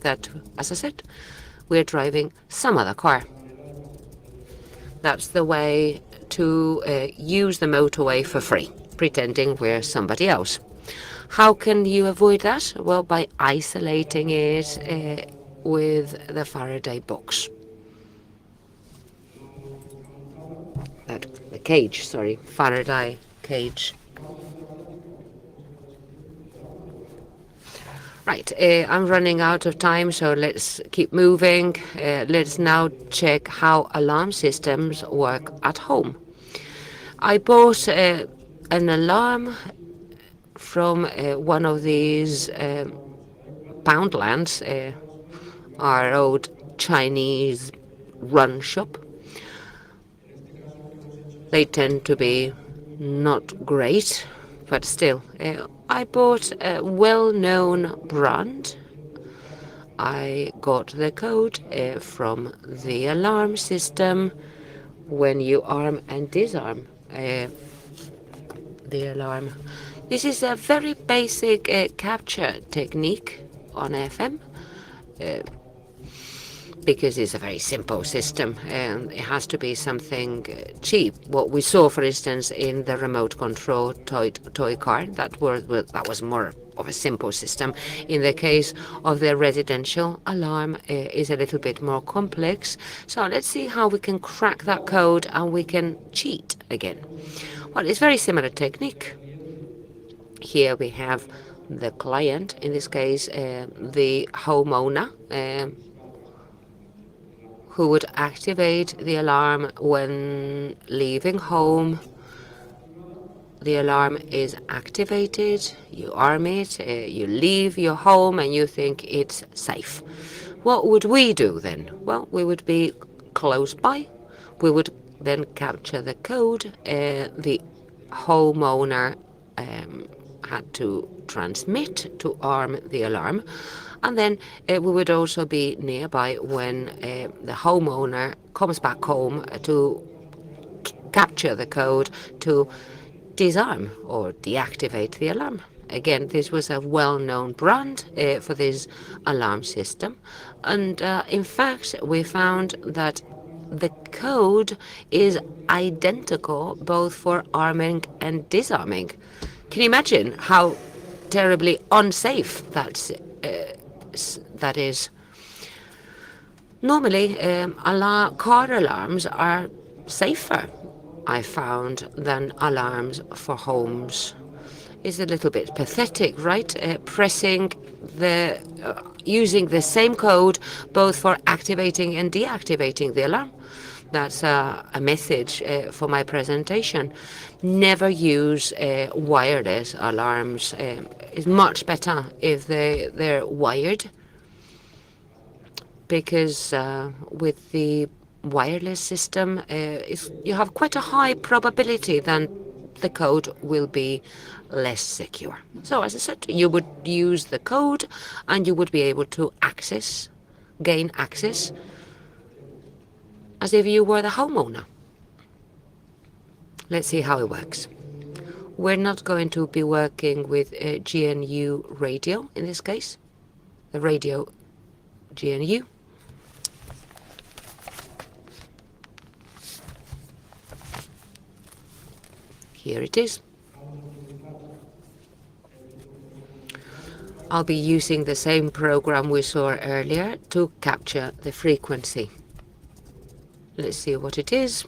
that, as I said, we're driving some other car. That's the way to use the motorway for free, pretending we're somebody else. How can you avoid that? Well, by isolating it with the Faraday box. The cage, sorry, Faraday cage. Right, I'm running out of time, so let's keep moving. Let's now check how alarm systems work at home. I bought an alarm from one of these Poundlands, our old Chinese run shop. They tend to be not great, but still. I bought a well-known brand. I got the code from the alarm system when you arm and disarm the alarm. This is a very basic capture technique on FM because it's a very simple system. It has to be something cheap. What we saw, for instance, in the remote control toy car, that was more of a simple system. In the case of the residential alarm, is a little bit more complex. So let's see how we can crack that code and we can cheat again. Well, it's very similar technique. Here we have the client, in this case, the homeowner, who would activate the alarm when leaving home the alarm is activated, you arm it, you leave your home and you think it's safe. What would we do then? Well, we would be close by. We would then capture the code. The homeowner had to transmit to arm the alarm. And then we would also be nearby when the homeowner comes back home to capture the code to disarm or deactivate the alarm. Again, this was a well-known brand for this alarm system. And in fact, we found that the code is identical both for arming and disarming. Can you imagine how terribly unsafe that is? Normally, car alarms are safer, I found, than alarms for homes. It's a little bit pathetic, right? Using the same code both for activating and deactivating the alarm. That's a message for my presentation. Never use wireless alarms. It's much better if they're wired, because with the wireless system, you have quite a high probability that the code will be less secure. So as I said, you would use the code and you would be able to gain access as if you were the homeowner. Let's see how it works. We're not going to be working with GNU radio in this case, the radio GNU. Here it is. I'll be using the same program we saw earlier to capture the frequency. Let's see what it is.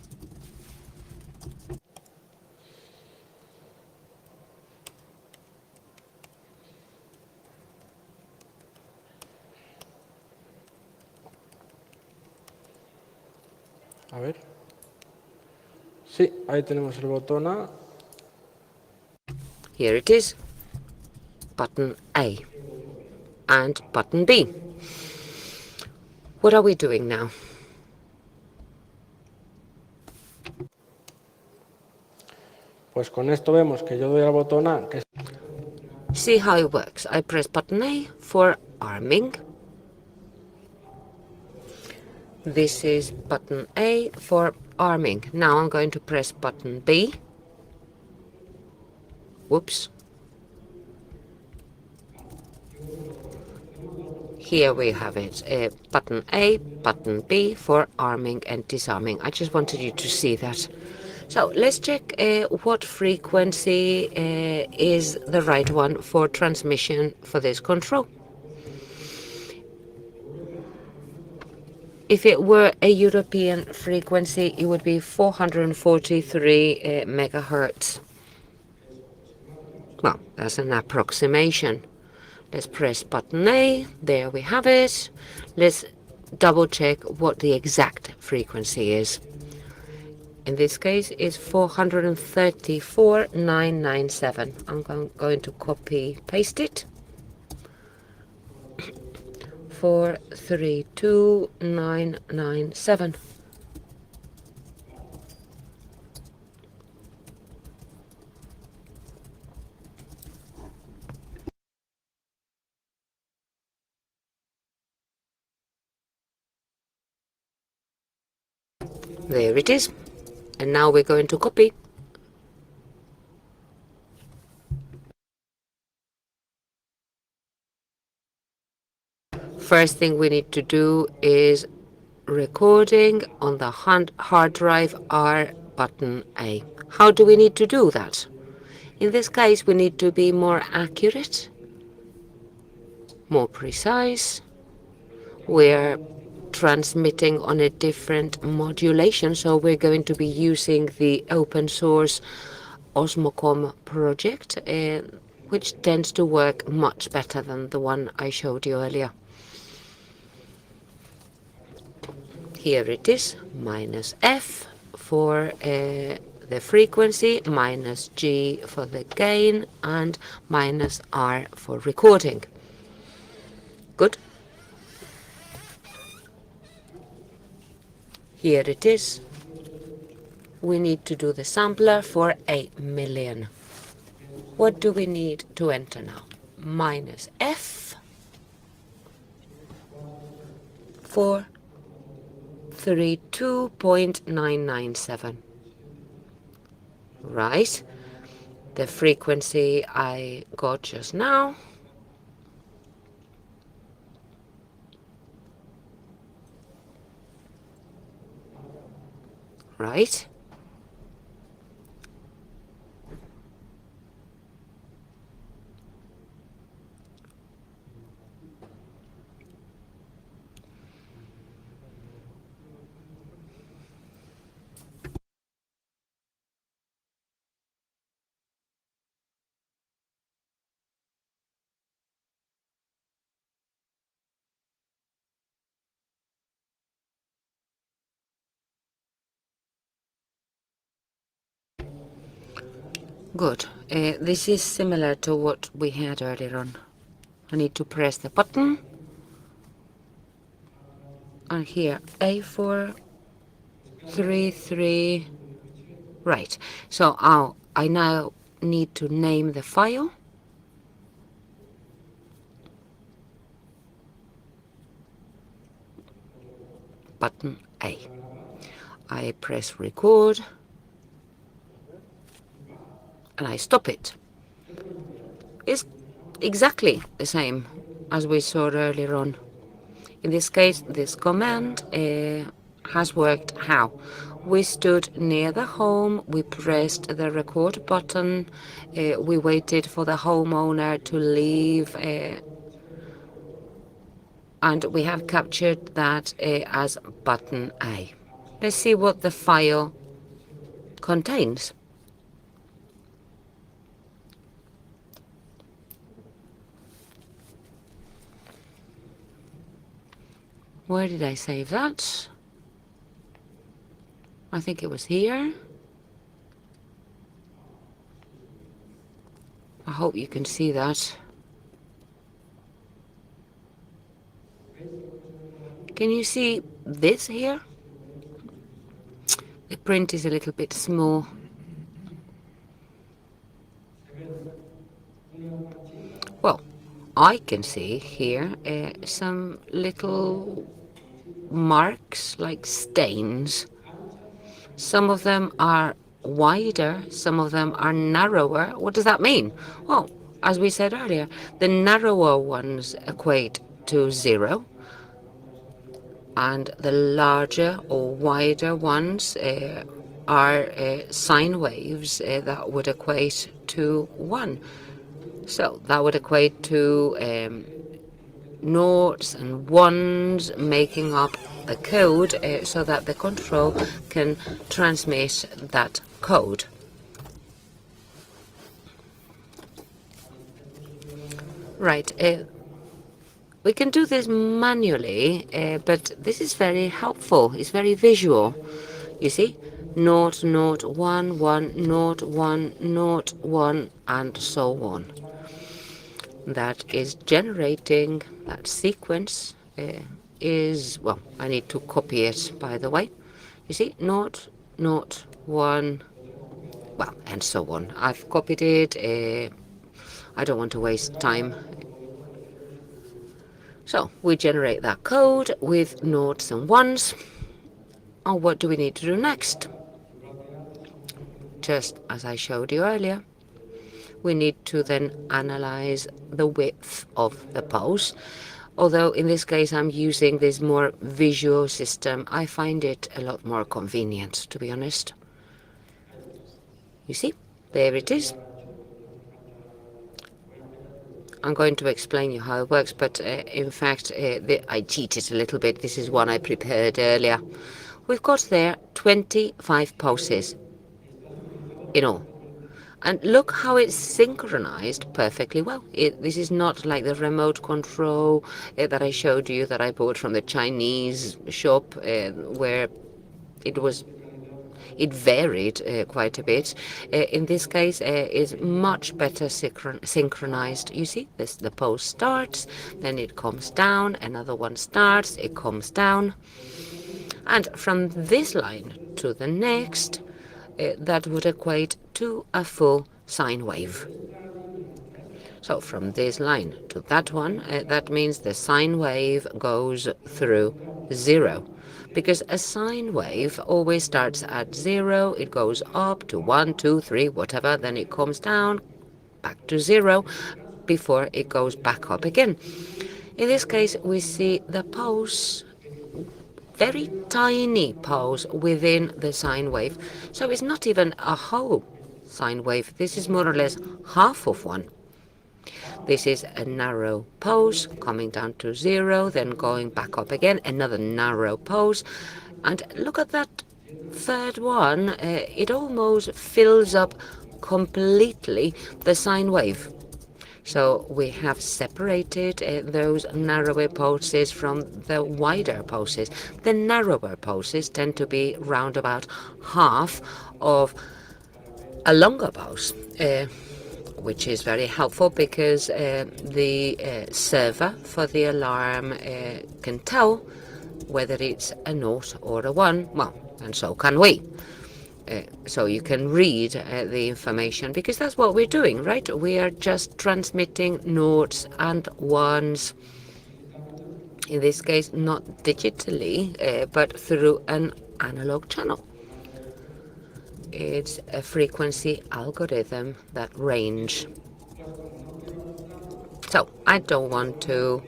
A ver. Sí, ahí tenemos el botón A. Here it is. Button A and button B. What are we doing now? Pues con esto vemos que yo doy al botón A, que es... See how it works. I press button A for arming. This is button A for arming. Now I'm going to press button B. Whoops. Here we have it. Button A, button B for arming and disarming. I just wanted you to see that. So let's check what frequency is the right one for transmission for this control. If it were a European frequency, it would be 443 megahertz. Well, that's an approximation. Let's press button A. There we have it. Let's double check what the exact frequency is. In this case, it's 434,997. I'm going to copy paste it. 432,997. There it is. And now we're going to copy. First thing we need to do is recording on the hard drive R button A. How do we need to do that? In this case, we need to be more accurate, more precise. We're transmitting on a different modulation, so we're going to be using the open source Osmocom project, which tends to work much better than the one I showed you earlier. Here it is, -F for the frequency, minus G for the gain, and minus R for recording. Good. Here it is. We need to do the sampler for 8 million. What do we need to enter now? Minus F for 32.997. Right. The frequency I got just now. Right. Good. This is similar to what we had earlier on. I need to press the button. And here, A433. Right. So I now need to name the file. Button A. I press record. And I stop it. It's exactly the same as we saw earlier on. In this case, this command has worked how? We stood near the home, we pressed the record button, we waited for the homeowner to leave, and we have captured that as button A. Let's see what the file contains. Where did I save that? I think it was here. I hope you can see that. Can you see this here? The print is a little bit small. Well, I can see here some little marks like stains. Some of them are wider, some of them are narrower. What does that mean? Well, as we said earlier, the narrower ones equate to 0, and the larger or wider ones are sine waves that would equate to 1. So that would equate to noughts and ones making up the code so that the control can transmit that code. Right. We can do this manually, but this is very helpful. It's very visual. You see? Nought, nought, 1, 1, nought, 1, nought, 1, and so on. That is generating that sequence is, well, I need to copy it, by the way. You see, nought, nought, 1, well, and so on. I've copied it. I don't want to waste time. So we generate that code with noughts and ones. And what do we need to do next? Just as I showed you earlier, we need to then analyze the width of the pulse. Although in this case I'm using this more visual system, I find it a lot more convenient, to be honest. You see, there it is. I'm going to explain you how it works, but in fact I cheated a little bit. This is one I prepared earlier. We've got there 25 pulses in all. And look how it's synchronized perfectly well. This is not like the remote control that I showed you that I bought from the Chinese shop where it was It varied quite a bit. In this case, it's much better synchronized. You see, the pose starts, then it comes down, another one starts, it comes down. And from this line to the next, that would equate to a full sine wave. So from this line to that one, that means the sine wave goes through 0. Because a sine wave always starts at 0, it goes up to 1, 2, 3, whatever, then it comes down, back to 0, before it goes back up again. In this case, we see the pose, very tiny pose within the sine wave. So it's not even a whole sine wave. This is more or less half of one. This is a narrow pose coming down to 0, then going back up again, another narrow pose. And look at that third one. It almost fills up completely the sine wave. So we have separated those narrower poses from the wider poses. The narrower poses tend to be round about half of a longer pose, which is very helpful because the server for the alarm can tell whether it's a 0 or a 1, well, and so can we. So you can read the information, because that's what we're doing, right? We are just transmitting noughts and ones, in this case not digitally, but through an analog channel. It's a frequency algorithm, that range. So I don't want to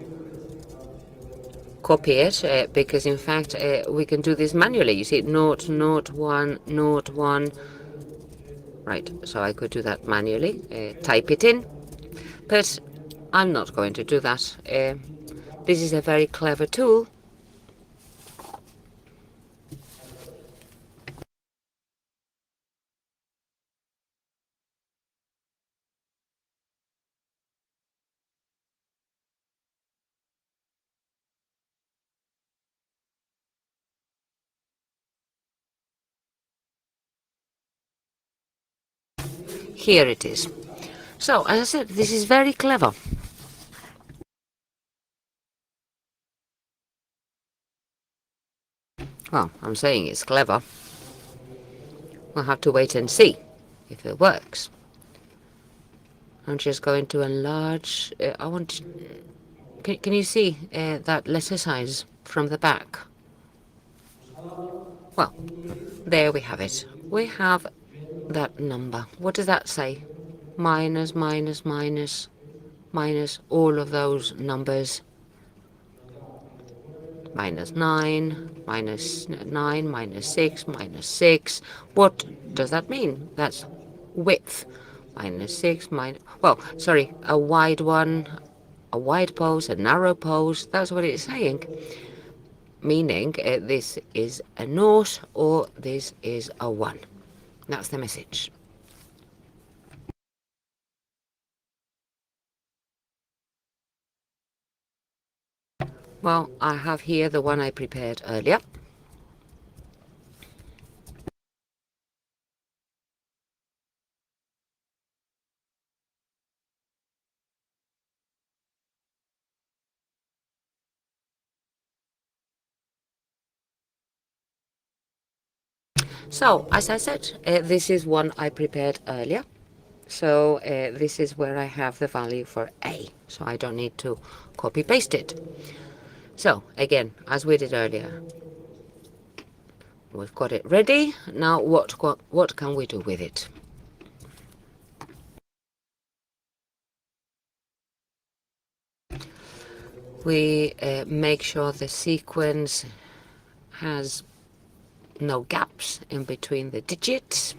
copy it because in fact we can do this manually. You see, 0, 0, 1, 0, 1. Right, so I could do that manually, type it in, but I'm not going to do that. This is a very clever tool. Here it is. So, as I said, this is very clever. Well, I'm saying it's clever. We'll have to wait and see if it works. I'm just going to enlarge. I want. Can you see that letter size from the back? Well, there we have it. We have that number. What does that say? Minus, minus, minus, minus all of those numbers. Minus 9, minus 9, minus 6, minus 6. What does that mean? That's width. Minus 6, well, sorry, a wide one, a wide pose, a narrow pose. That's what it's saying. Meaning this is a 0 or this is a 1. That's the message. Well, I have here the one I prepared earlier. So, as I said, this is one I prepared earlier. So this is where I have the value for A. So I don't need to copy paste it. So again, as we did earlier, we've got it ready. Now what can we do with it? We make sure the sequence has no gaps in between the digits.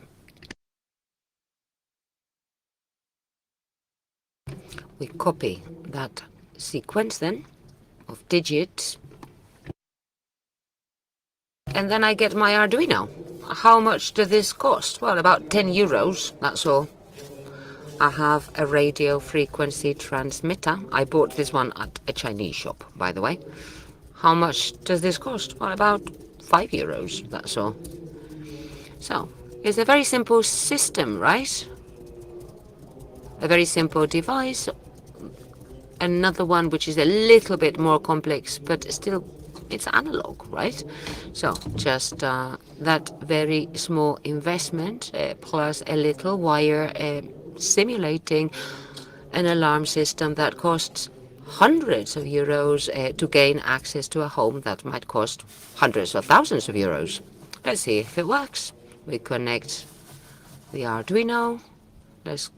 We copy that sequence then of digits. And then I get my Arduino. How much does this cost? Well, about 10 euros, that's all. I have a radio frequency transmitter. I bought this one at a Chinese shop, by the way. How much does this cost? Well, about 5 euros, that's all. So it's a very simple system, right? A very simple device. Another one which is a little bit more complex, but still it's analog, right? So just that very small investment plus a little wire simulating an alarm system that costs hundreds of euros to gain access to a home that might cost hundreds of thousands of euros. Let's see if it works. We connect the Arduino. Let's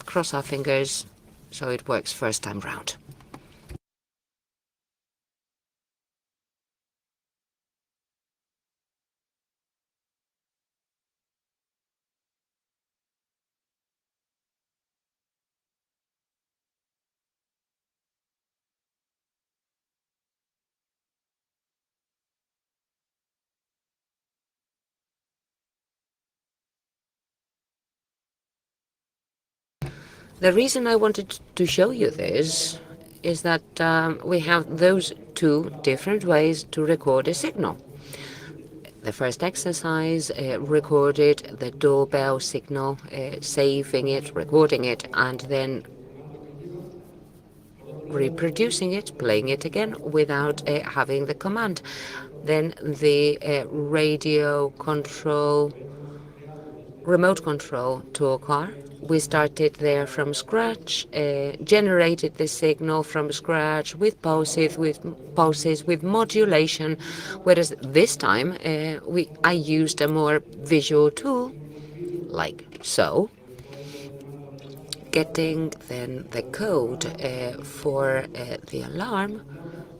cross our fingers so it works first time round. The reason I wanted to show you this is that we have those two different ways to record a signal. The first exercise recorded the doorbell signal, saving it, recording it, and then reproducing it, playing it again without having the command. Then the remote control to a car. We started there from scratch, generated the signal from scratch with pulses, with modulation. Whereas this time I used a more visual tool, like so, getting then the code for the alarm,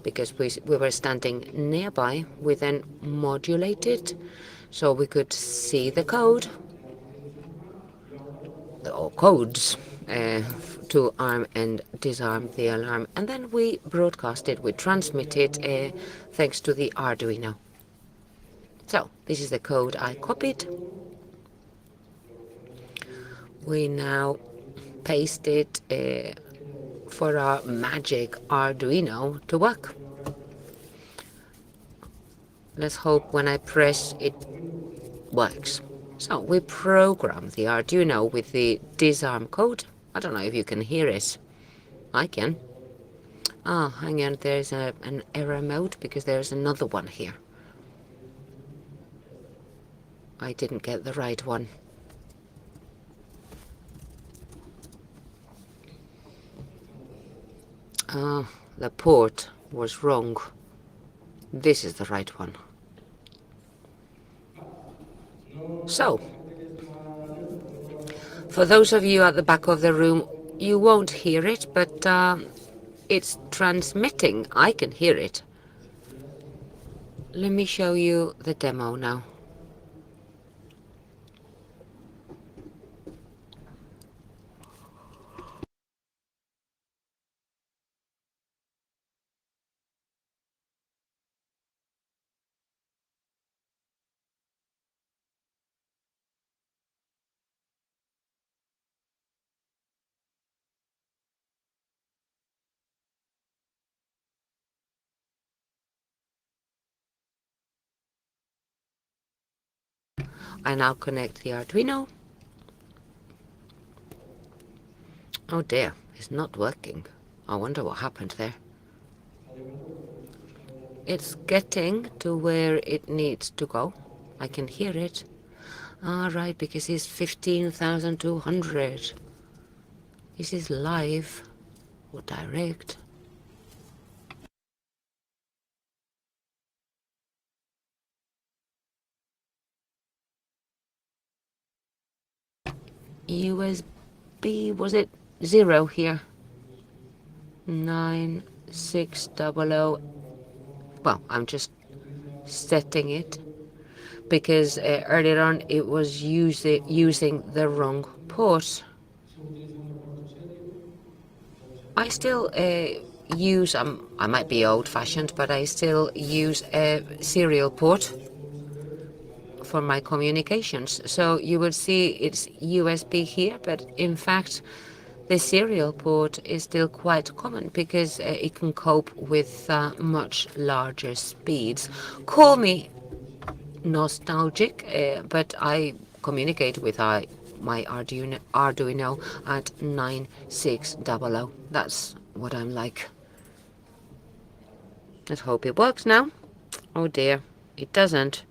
because we were standing nearby. We then modulated so we could see the code or codes to arm and disarm the alarm, and then we broadcast it, we transmit it thanks to the Arduino. So this is the code I copied. We now paste it for our magic Arduino to work. Let's hope when I press it works. So we program the Arduino with the disarm code. I don't know if you can hear it. I can. Oh, hang on, there's an error mode because there's another one here. I didn't get the right one. Oh, the port was wrong. This is the right one. So, for those of you at the back of the room, you won't hear it, but it's transmitting. I can hear it. Let me show you the demo now. I now connect the Arduino. Oh dear, it's not working. I wonder what happened there. It's getting to where it needs to go. I can hear it. Ah, right, because it's 15,200. This is live or direct. USB, was it 0 here? 9600. Well, I'm just setting it because earlier on it was using the wrong port. I still use, I might be old-fashioned, but I still use a serial port for my communications. So you will see it's USB here, but in fact the serial port is still quite common because it can cope with much larger speeds. Call me nostalgic, but I communicate with my Arduino at 9600. That's what I'm like. Let's hope it works now. Oh dear, it doesn't.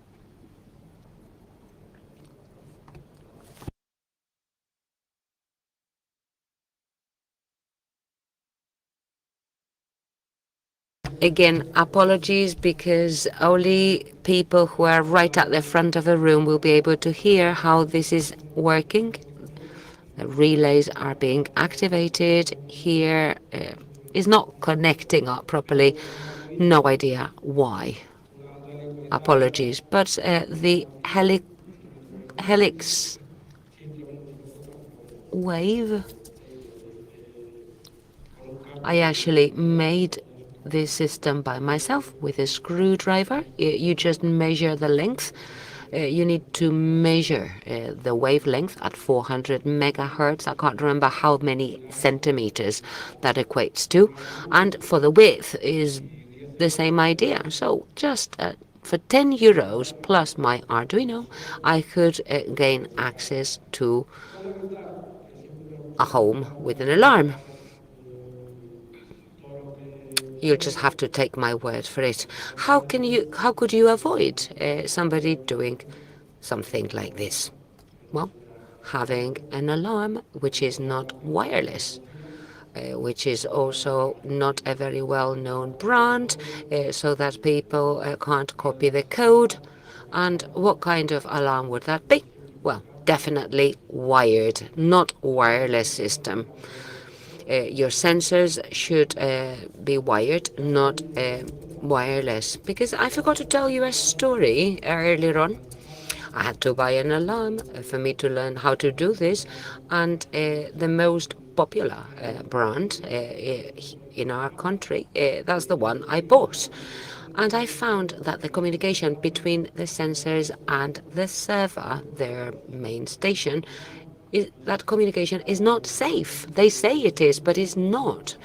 Again, apologies, because only people who are right at the front of the room will be able to hear how this is working. The relays are being activated. Here is not connecting up properly. No idea why. Apologies, but the helix wave, I actually made this system by myself with a screwdriver. You just measure the length. You need to measure the wavelength at 400 megahertz. I can't remember how many centimeters that equates to. And for the width is the same idea. So just for 10 euros plus my Arduino, I could gain access to a home with an alarm. You'll just have to take my word for it. How could you avoid somebody doing something like this? Well, having an alarm which is not wireless, which is also not a very well-known brand, so that people can't copy the code. And what kind of alarm would that be? Well, definitely wired, not wireless system. Your sensors should be wired, not wireless. Because I forgot to tell you a story earlier on. I had to buy an alarm for me to learn how to do this, and the most popular brand in our country, that's the one I bought. And I found that the communication between the sensors and the server, their main station, that communication is not safe. They say it is, but it's not.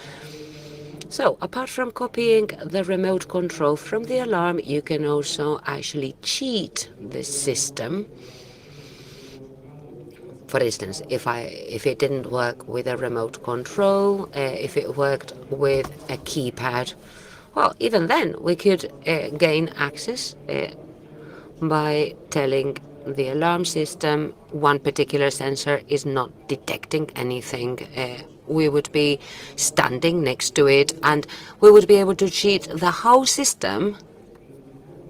So apart from copying the remote control from the alarm, you can also actually cheat the system. For instance, if it didn't work with a remote control, if it worked with a keypad, well, even then we could gain access by telling the alarm system one particular sensor is not detecting anything. We would be standing next to it, and we would be able to cheat the whole system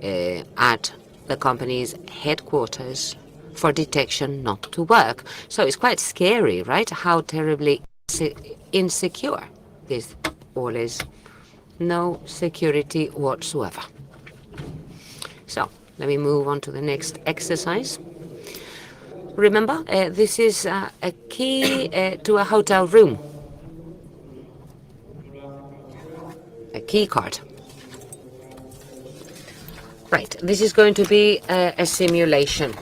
at the company's headquarters for detection not to work. So it's quite scary, right? How terribly insecure this all is. No security whatsoever. So let me move on to the next exercise. Remember, this is a key to a hotel room. A key card. Right, this is going to be a simulation.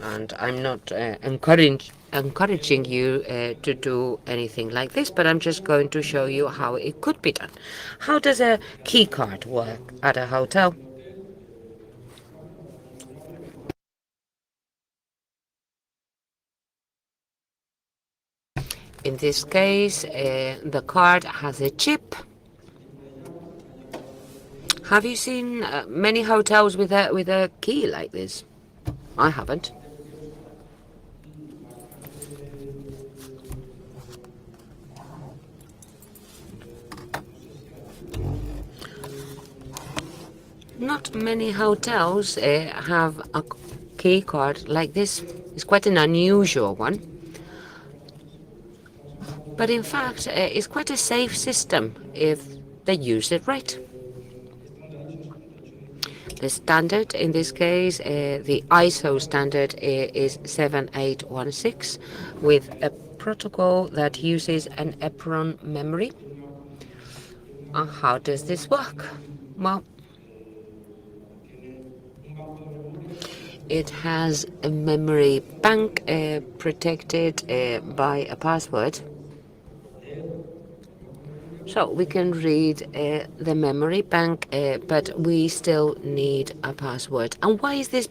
And I'm not encouraging you to do anything like this, but I'm just going to show you how it could be done. How does a key card work at a hotel? In this case, the card has a chip. Have you seen many hotels with a key like this? I haven't. Not many hotels have a key card like this. It's quite an unusual one. But in fact, it's quite a safe system if they use it right. The standard, in this case, the ISO standard is 7816 with a protocol that uses an EPROM memory. How does this work? Well, it has a memory bank protected by a password. So we can read the memory bank, but we still need a password. And why is this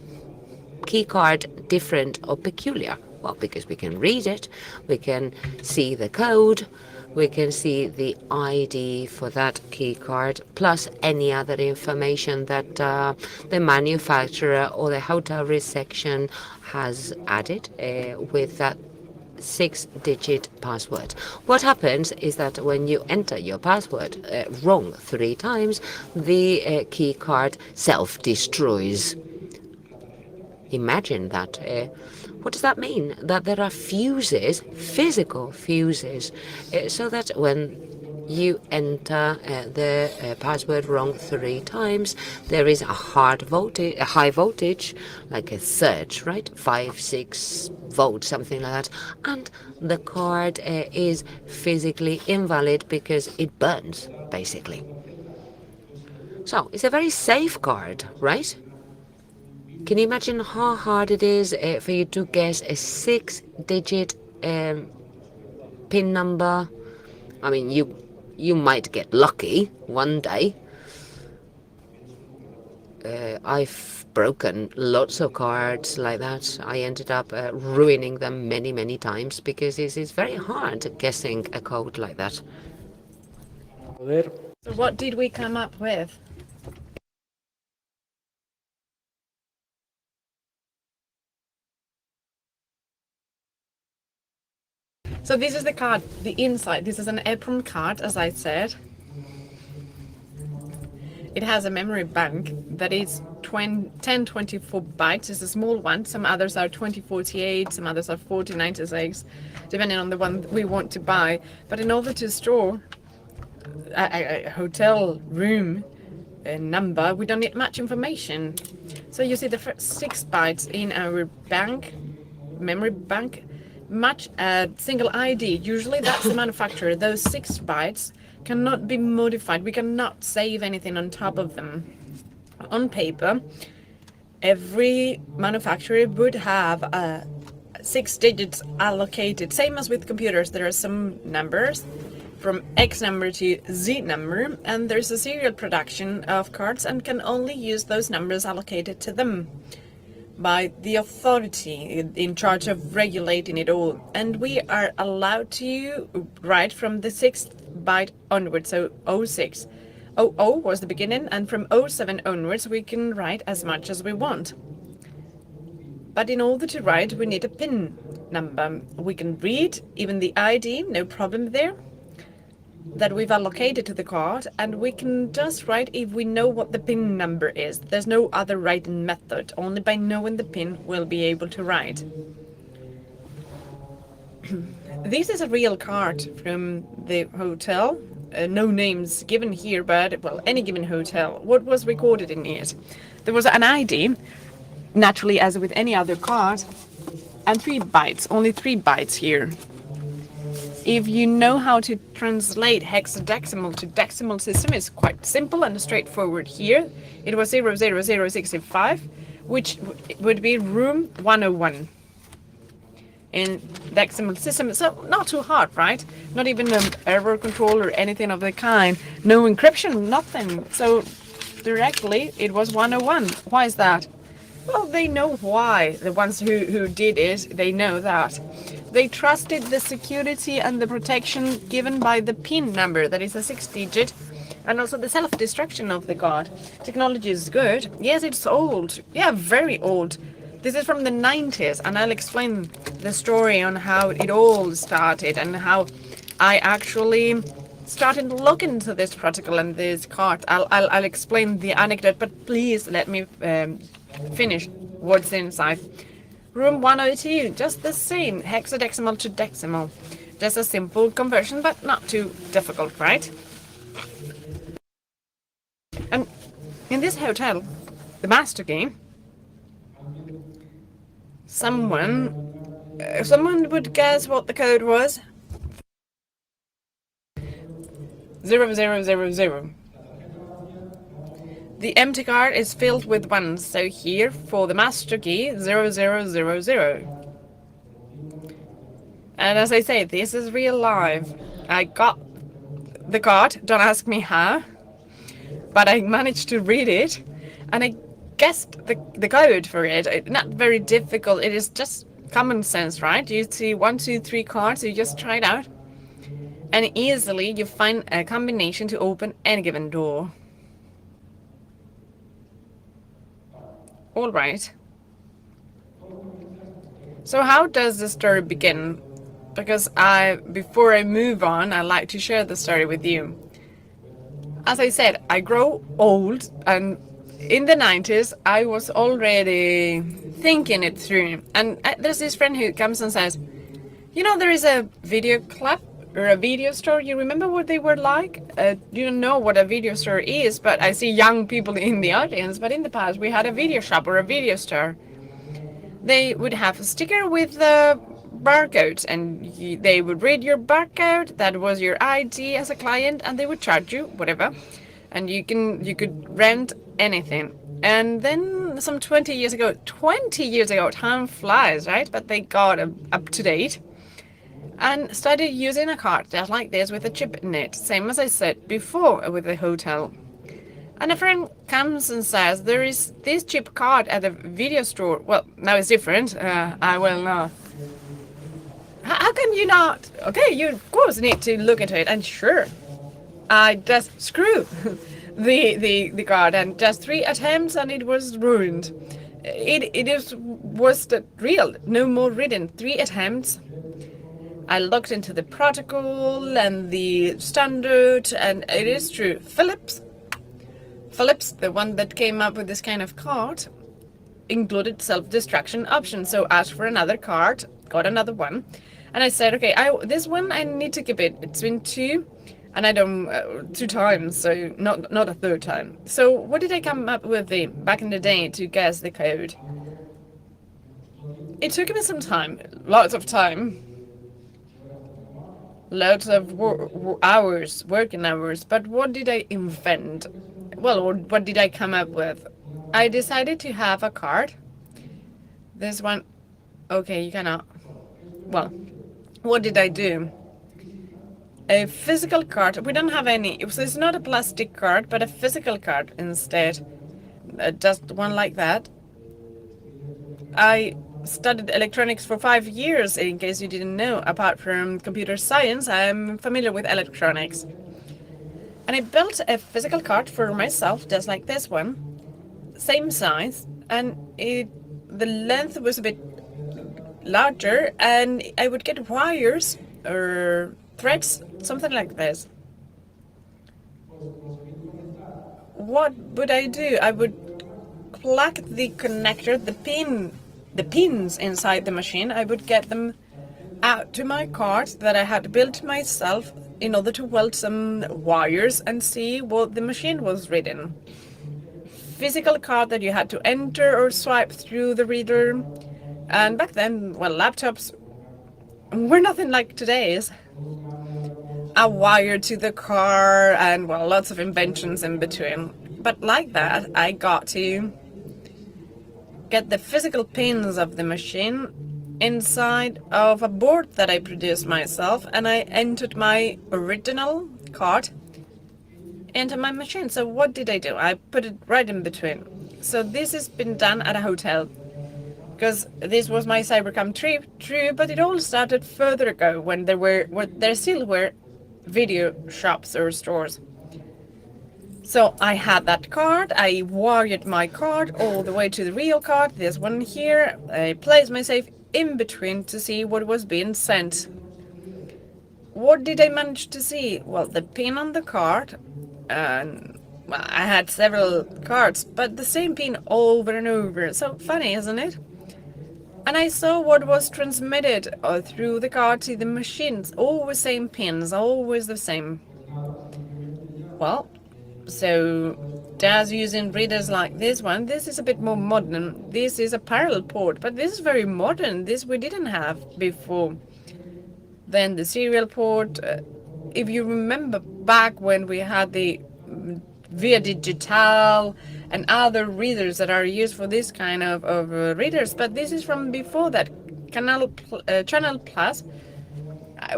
key card different or peculiar? Well, because we can read it, we can see the code, we can see the ID for that key card, plus any other information that the manufacturer or the hotel reception has added with that 6-digit password. What happens is that when you enter your password wrong 3 times, the key card self-destroys. Imagine that. What does that mean? That there are fuses, physical fuses, so that when you enter the password wrong 3 times, there is a high voltage, like a surge, right? 5-6 volts, something like that, and the card is physically invalid because it burns, basically. So it's a very safe card, right? Can you imagine how hard it is for you to guess a 6-digit PIN number? I mean, you might get lucky one day. I've broken lots of cards like that. I ended up ruining them many, many times because it's very hard guessing a code like that. Poder So what did we come up with? So this is the card, the inside. This is an EPROM card, as I said. It has a memory bank that is 1024 bytes. It's a small one. Some others are 2048, some others are 4096, depending on the one we want to buy. But in order to store a hotel room number, we don't need much information. So you see the first 6 bytes in our bank, memory bank, match a single ID. Usually that's the manufacturer. Those 6 bytes cannot be modified. We cannot save anything on top of them. On paper, every manufacturer would have 6 digits allocated. Same as with computers, there are some numbers from X number to Z number, and there's a serial production of cards and can only use those numbers allocated to them by the authority in charge of regulating it all. And we are allowed to write from the 6th byte onwards, so 06. 00 was the beginning, and from 07 onwards we can write as much as we want. But in order to write, we need a PIN number. We can read even the ID, no problem there, that we've allocated to the card, and we can just write if we know what the PIN number is. There's no other writing method. Only by knowing the PIN we'll be able to write. This is a real card from the hotel. No names given here, but, well, any given hotel. What was recorded in it? There was an ID, naturally as with any other card, and 3 bytes, only 3 bytes here. If you know how to translate hexadecimal to decimal system, it's quite simple and straightforward here. It was 00065, which would be room 101 in decimal system. So not too hard, right? Not even an error control or anything of the kind. No encryption, nothing. So directly it was 101. Why is that? Well, they know why. The ones who did it, they know that. They trusted the security and the protection given by the PIN number, that is a 6-digit, and also the self-destruction of the card. Technology is good. Yes, it's old. Yeah, very old. This is from the 90s, and I'll explain the story on how it all started and how I actually started looking into this protocol and this card. I'll explain the anecdote, but please let me finish what's inside. Room 102, just the same, hexadecimal to decimal. Just a simple conversion, but not too difficult, right? And in this hotel, the master key, someone would guess what the code was. 0000. The empty card is filled with 1s, so here for the master key, 0000. And as I say, this is real life. I got the card. Don't ask me how, but I managed to read it, and I guessed the code for it. Not very difficult. It is just common sense, right? You see 1, 2, 3 cards, you just try it out, and easily you find a combination to open any given door. All right. So how does the story begin? Because before I move on, I'd like to share the story with you. As I said, I grow old, and in the 90s, I was already thinking it through. And there's this friend who comes and says, you know, there is a video club or a video store. You remember what they were like? You don't know what a video store is, but I see young people in the audience. But in the past, we had a video shop or a video store. They would have a sticker with the barcodes, and they would read your barcode. That was your ID as a client, and they would charge you whatever. And you could rent anything. And then some 20 years ago, time flies, right? But they got up to date and started using a card just like this with a chip in it, same as I said before with the hotel. And a friend comes and says, there is this chip card at a video store. Well, now it's different. I will not. How can you not? Okay, you of course need to look into it. And sure, I just screw the card, and just 3 attempts and it was ruined. Was the real, no more written. 3 attempts. I looked into the protocol and the standard, and it is true. Philips, the one that came up with this kind of card, included self-destruction option. So asked for another card, got another one, and I said, okay, this one I need to keep it. It's been 2, and I don't 2 times, so not a 3rd time. So what did I come up with back in the day to guess the code? It took me some time, lots of time. Lots of working hours, but what did I invent? Well, what did I come up with? I decided to have a card. This one, okay, you cannot. Well, what did I do? A physical card. We don't have any. It's not a plastic card, but a physical card instead. Just one like that. I studied electronics for 5 years, in case you didn't know. Apart from computer science, I'm familiar with electronics. And I built a physical card for myself, just like this one. Same size, and the length was a bit larger, and I would get wires or threads, something like this. What would I do? I would plug the connector, the pins inside the machine. I would get them out to my card that I had built myself in order to weld some wires and see what the machine was reading. Physical card that you had to enter or swipe through the reader. And back then, well, laptops were nothing like today's. A wire to the car, and well, lots of inventions in between. But like that, I got to get the physical pins of the machine inside of a board that I produced myself, and I entered my original card into my machine. So what did I do? I put it right in between. So this has been done at a hotel, because this was my CyberCamp trip, true, but it all started further ago when there still were video shops or stores. So I had that card, I wired my card all the way to the real card, this one here. I placed myself in between to see what was being sent. What did I manage to see? Well, the pin on the card, and well, I had several cards, but the same pin over and over. So funny, isn't it? And I saw what was transmitted through the card to the machines. Always same pins, always the same. Well, so just using readers like this one, this is a bit more modern. This is a parallel port, but this is very modern. This we didn't have before. Then the serial port. If you remember back when we had the Via Digital and other readers that are used for this kind of readers, but this is from before that. Channel Plus.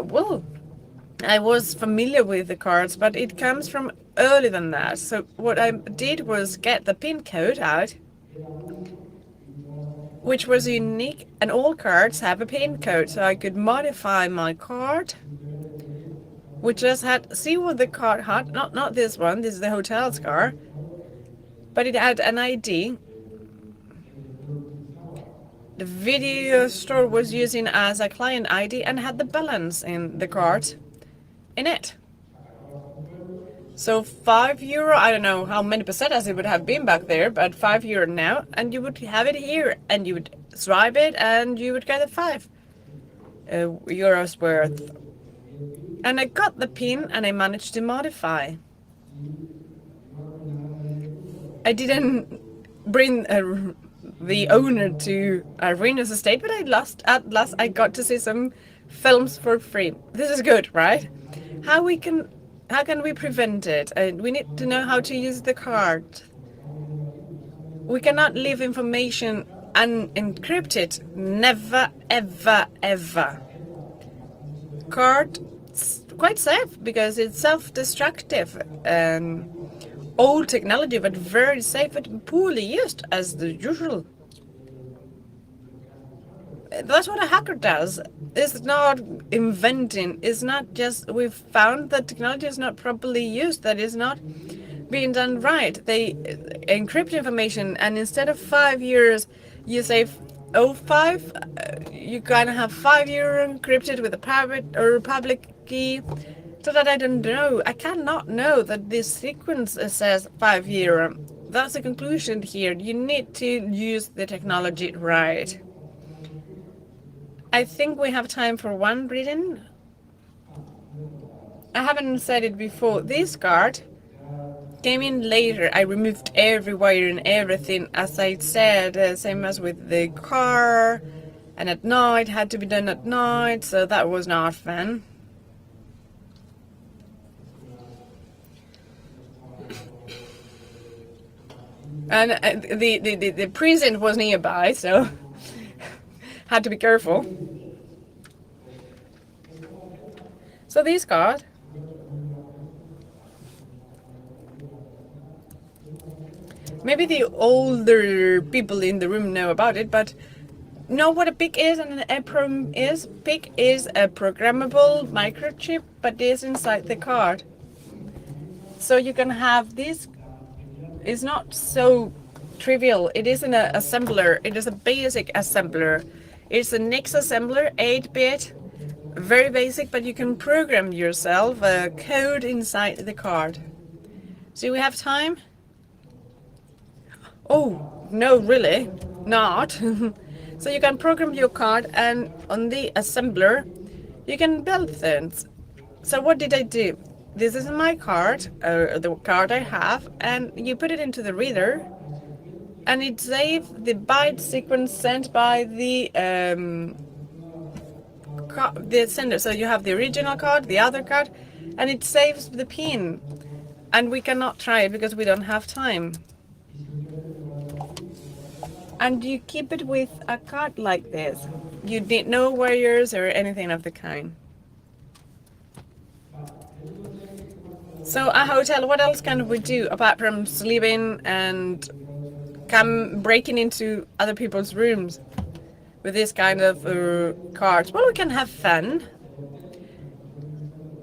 Well, I was familiar with the cards, but it comes from earlier than that. So what I did was get the PIN code out, which was unique, and all cards have a PIN code, so I could modify my card, which just had, see what the card had, not this one, this is the hotel's card, but it had an ID. The video store was using as a client ID and had the balance in the card in it. So €5, I don't know how many percent as it would have been back there, but €5 now, and you would have it here, and you would swipe it, and you would get the €5 worth. And I got the PIN, and I managed to modify. I didn't bring the owner to Irina's estate, but at last I got to see some films for free. This is good, right? How can we prevent it? We need to know how to use the card. We cannot leave information unencrypted. Never, ever, ever. Card quite safe because it's self-destructive. Old technology, but very safe, but poorly used as the usual. That's what a hacker does. It's not inventing. It's not just, we've found that technology is not properly used, that is not being done right. They encrypt information, and instead of 5 years, you say 05, you kind of have 5 year encrypted with a private or public key, so that I don't know. I cannot know that this sequence says 5 year. That's the conclusion here. You need to use the technology right. I think we have time for one reading. I haven't said it before. This card came in later. I removed every wire and everything, as I said, same as with the car. And at night, had to be done at night, so that was not fun. And the prison was nearby, so had to be careful. So this card maybe the older people in the room know about it, but know what a PIC is and an EPROM is. PIC is a programmable microchip, but is inside the card. So you can have this. It's not so trivial. It is an assembler. It is a basic assembler. It's a NIX assembler, 8-bit, very basic, but you can program yourself a code inside the card. So we have time? Oh, no, really, not. So you can program your card, and on the assembler, you can build things. So what did I do? This is my card, the card I have, and you put it into the reader, and it saves the byte sequence sent by the sender. So you have the original card, the other card, and it saves the PIN. And we cannot try it because we don't have time. And you keep it with a card like this. You need no wires or anything of the kind. So a hotel, what else can we do apart from sleeping and breaking into other people's rooms with this kind of cards? Well, we can have fun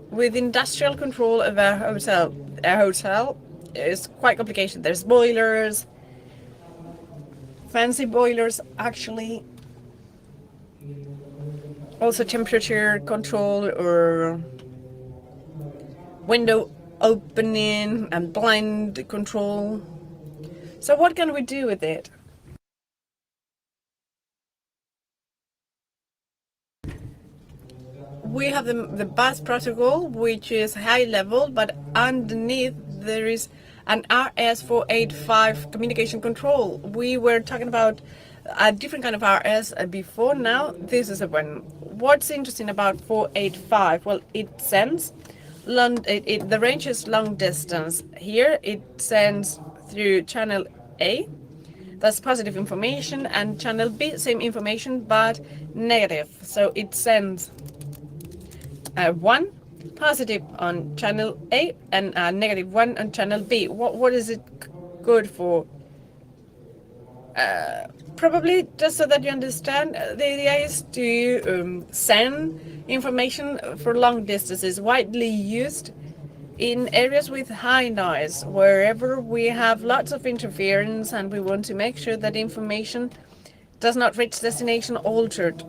with industrial control of a hotel. A hotel is quite complicated. There's boilers, fancy boilers actually. Also temperature control or window opening and blind control. So what can we do with it? We have the bus protocol, which is high level, but underneath there is an RS485 communication control. We were talking about a different kind of RS before. Now this is a one. What's interesting about 485? Well, it sends the range is long distance. Here it sends through channel A, that's positive information, and channel B, same information but negative. So it sends 1 positive on channel A and a negative one on channel B. What is it good for? Probably just so that you understand, the idea is to send information for long distances, widely used in areas with high noise, wherever we have lots of interference and we want to make sure that information does not reach destination altered.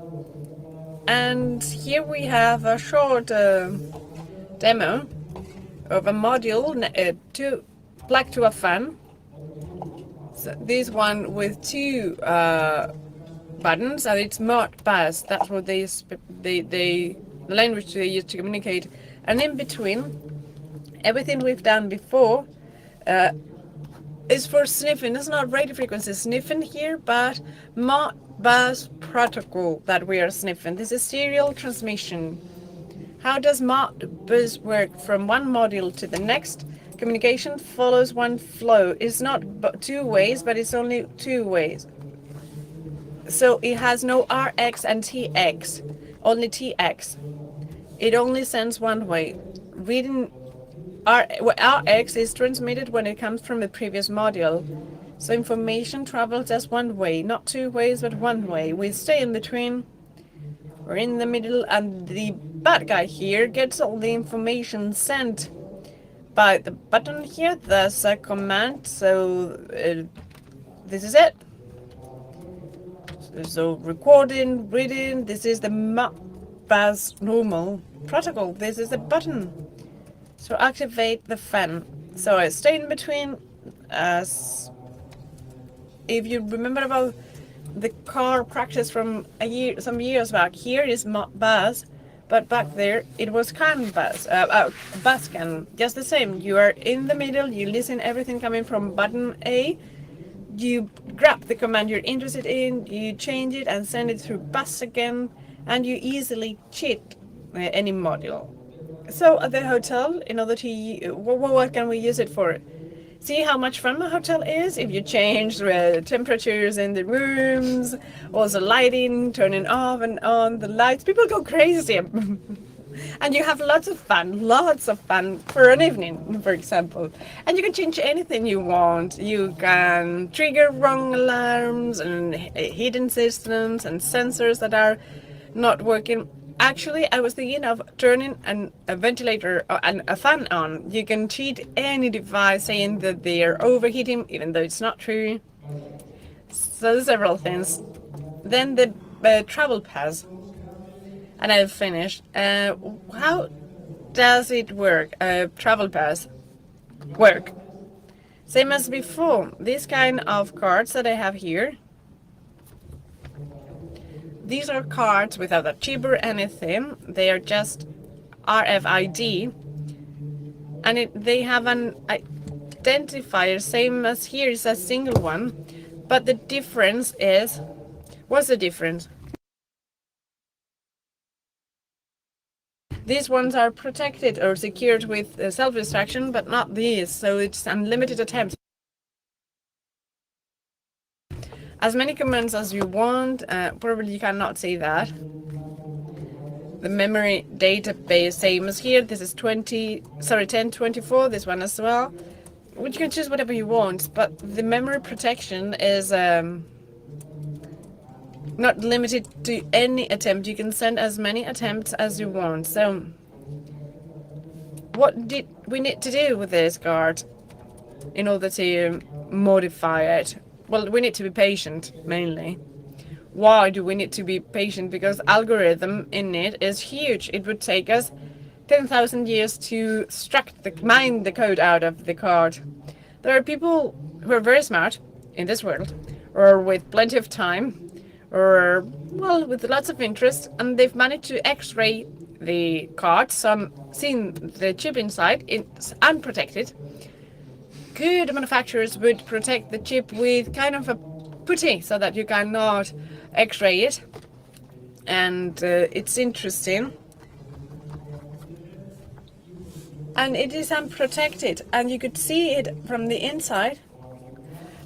And here we have a short demo of a module plugged to a fan. So this one with two buttons, and it's Modbus. That's what the language they use to communicate. And in between, everything we've done before is for sniffing. It's not radio frequency sniffing here, but Modbus protocol that we are sniffing. This is serial transmission. How does Modbus work from one module to the next? Communication follows one flow. It's not two ways, but it's only two ways. So it has no RX and TX, only TX. It only sends one way. Reading RX is transmitted when it comes from the previous module. So information travels just one way, not two ways, but one way. We stay in between, or in the middle, and the bad guy here gets all the information sent by the button here. There's a command, so this is it. So recording, reading, this is the Modbus normal protocol. This is the button. So activate the fan. So I stay in between. As if you remember about the car practice from some years back, here is Modbus, but back there it was CAN bus, bus CAN. Just the same. You are in the middle. You listen everything coming from button A. You grab the command you're interested in. You change it and send it through bus again, and you easily cheat any module. So at the hotel, in order to, what can we use it for? See how much fun the hotel is if you change the temperatures in the rooms, also lighting, turning off and on the lights. People go crazy. And you have lots of fun for an evening, for example. And you can change anything you want. You can trigger wrong alarms and hidden systems and sensors that are not working. Actually, I was thinking of turning a ventilator and a fan on. You can cheat any device saying that they are overheating, even though it's not true. So several things. Then the travel pass. And I've finished. How does it work? Travel pass work. Same as before. These kind of cards that I have here. These are cards without a chip or anything. They are just RFID. And they have an identifier, same as here is a single one. But the difference is, what's the difference? These ones are protected or secured with self-destruction, but not these, so it's unlimited attempts. As many commands as you want, probably you cannot see that. The memory database, same as here, this is 1024, this one as well. Which you can choose whatever you want, but the memory protection is not limited to any attempt. You can send as many attempts as you want. So what did we need to do with this card in order to modify it? Well, we need to be patient, mainly. Why do we need to be patient? Because algorithm in it is huge. It would take us 10,000 years to mine the code out of the card. There are people who are very smart in this world, or with plenty of time, or, well, with lots of interest, and they've managed to X-ray the card. Some seen the chip inside, it's unprotected. Good manufacturers would protect the chip with kind of a putty so that you cannot X-ray it. And it's interesting. And it is unprotected, and you could see it from the inside.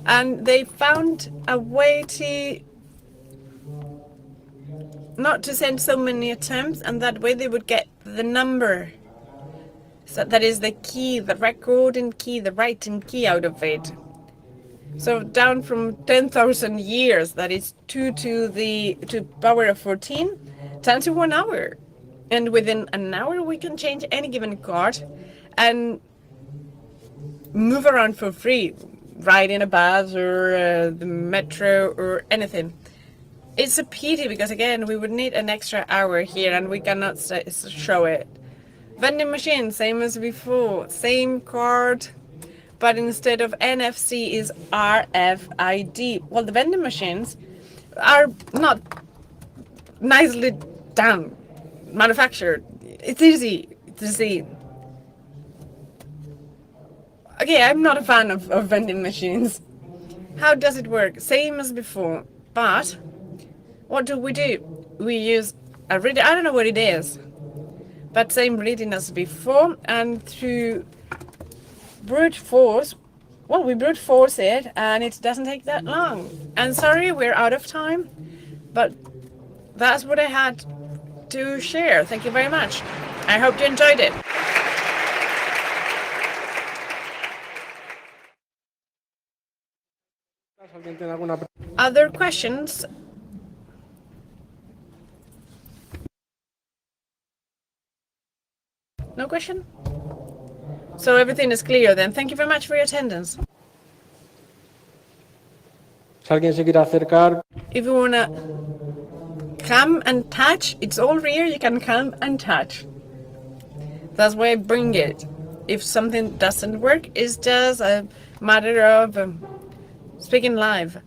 And they found a way to not to send so many attempts, and that way they would get the number So that is the key, the recording key, the writing key out of it. So down from 10,000 years, that is 2 to the power of 14, down to 1 hour. And within an hour, we can change any given card and move around for free, ride in a bus or the metro or anything. It's a pity because, again, we would need an extra hour here and we cannot show it. Vending machine, same as before, same card, but instead of NFC is RFID. Well, the vending machines are not nicely done, manufactured. It's easy to see. Okay, I'm not a fan of vending machines. How does it work? Same as before, but what do? We use a reader, I don't know what it is, but same reading as before, and through brute force, well, we brute force it, and it doesn't take that long. And sorry, we're out of time, but that's what I had to share. Thank you very much. I hope you enjoyed it. ¿Alguien tiene alguna Other questions? No question? So everything is clear then. Thank you very much for your attendance. Si alguien se quiere acercar, If you wanna come and touch, it's all here. You can come and touch. That's why I bring it. If something doesn't work, it's just a matter of speaking live.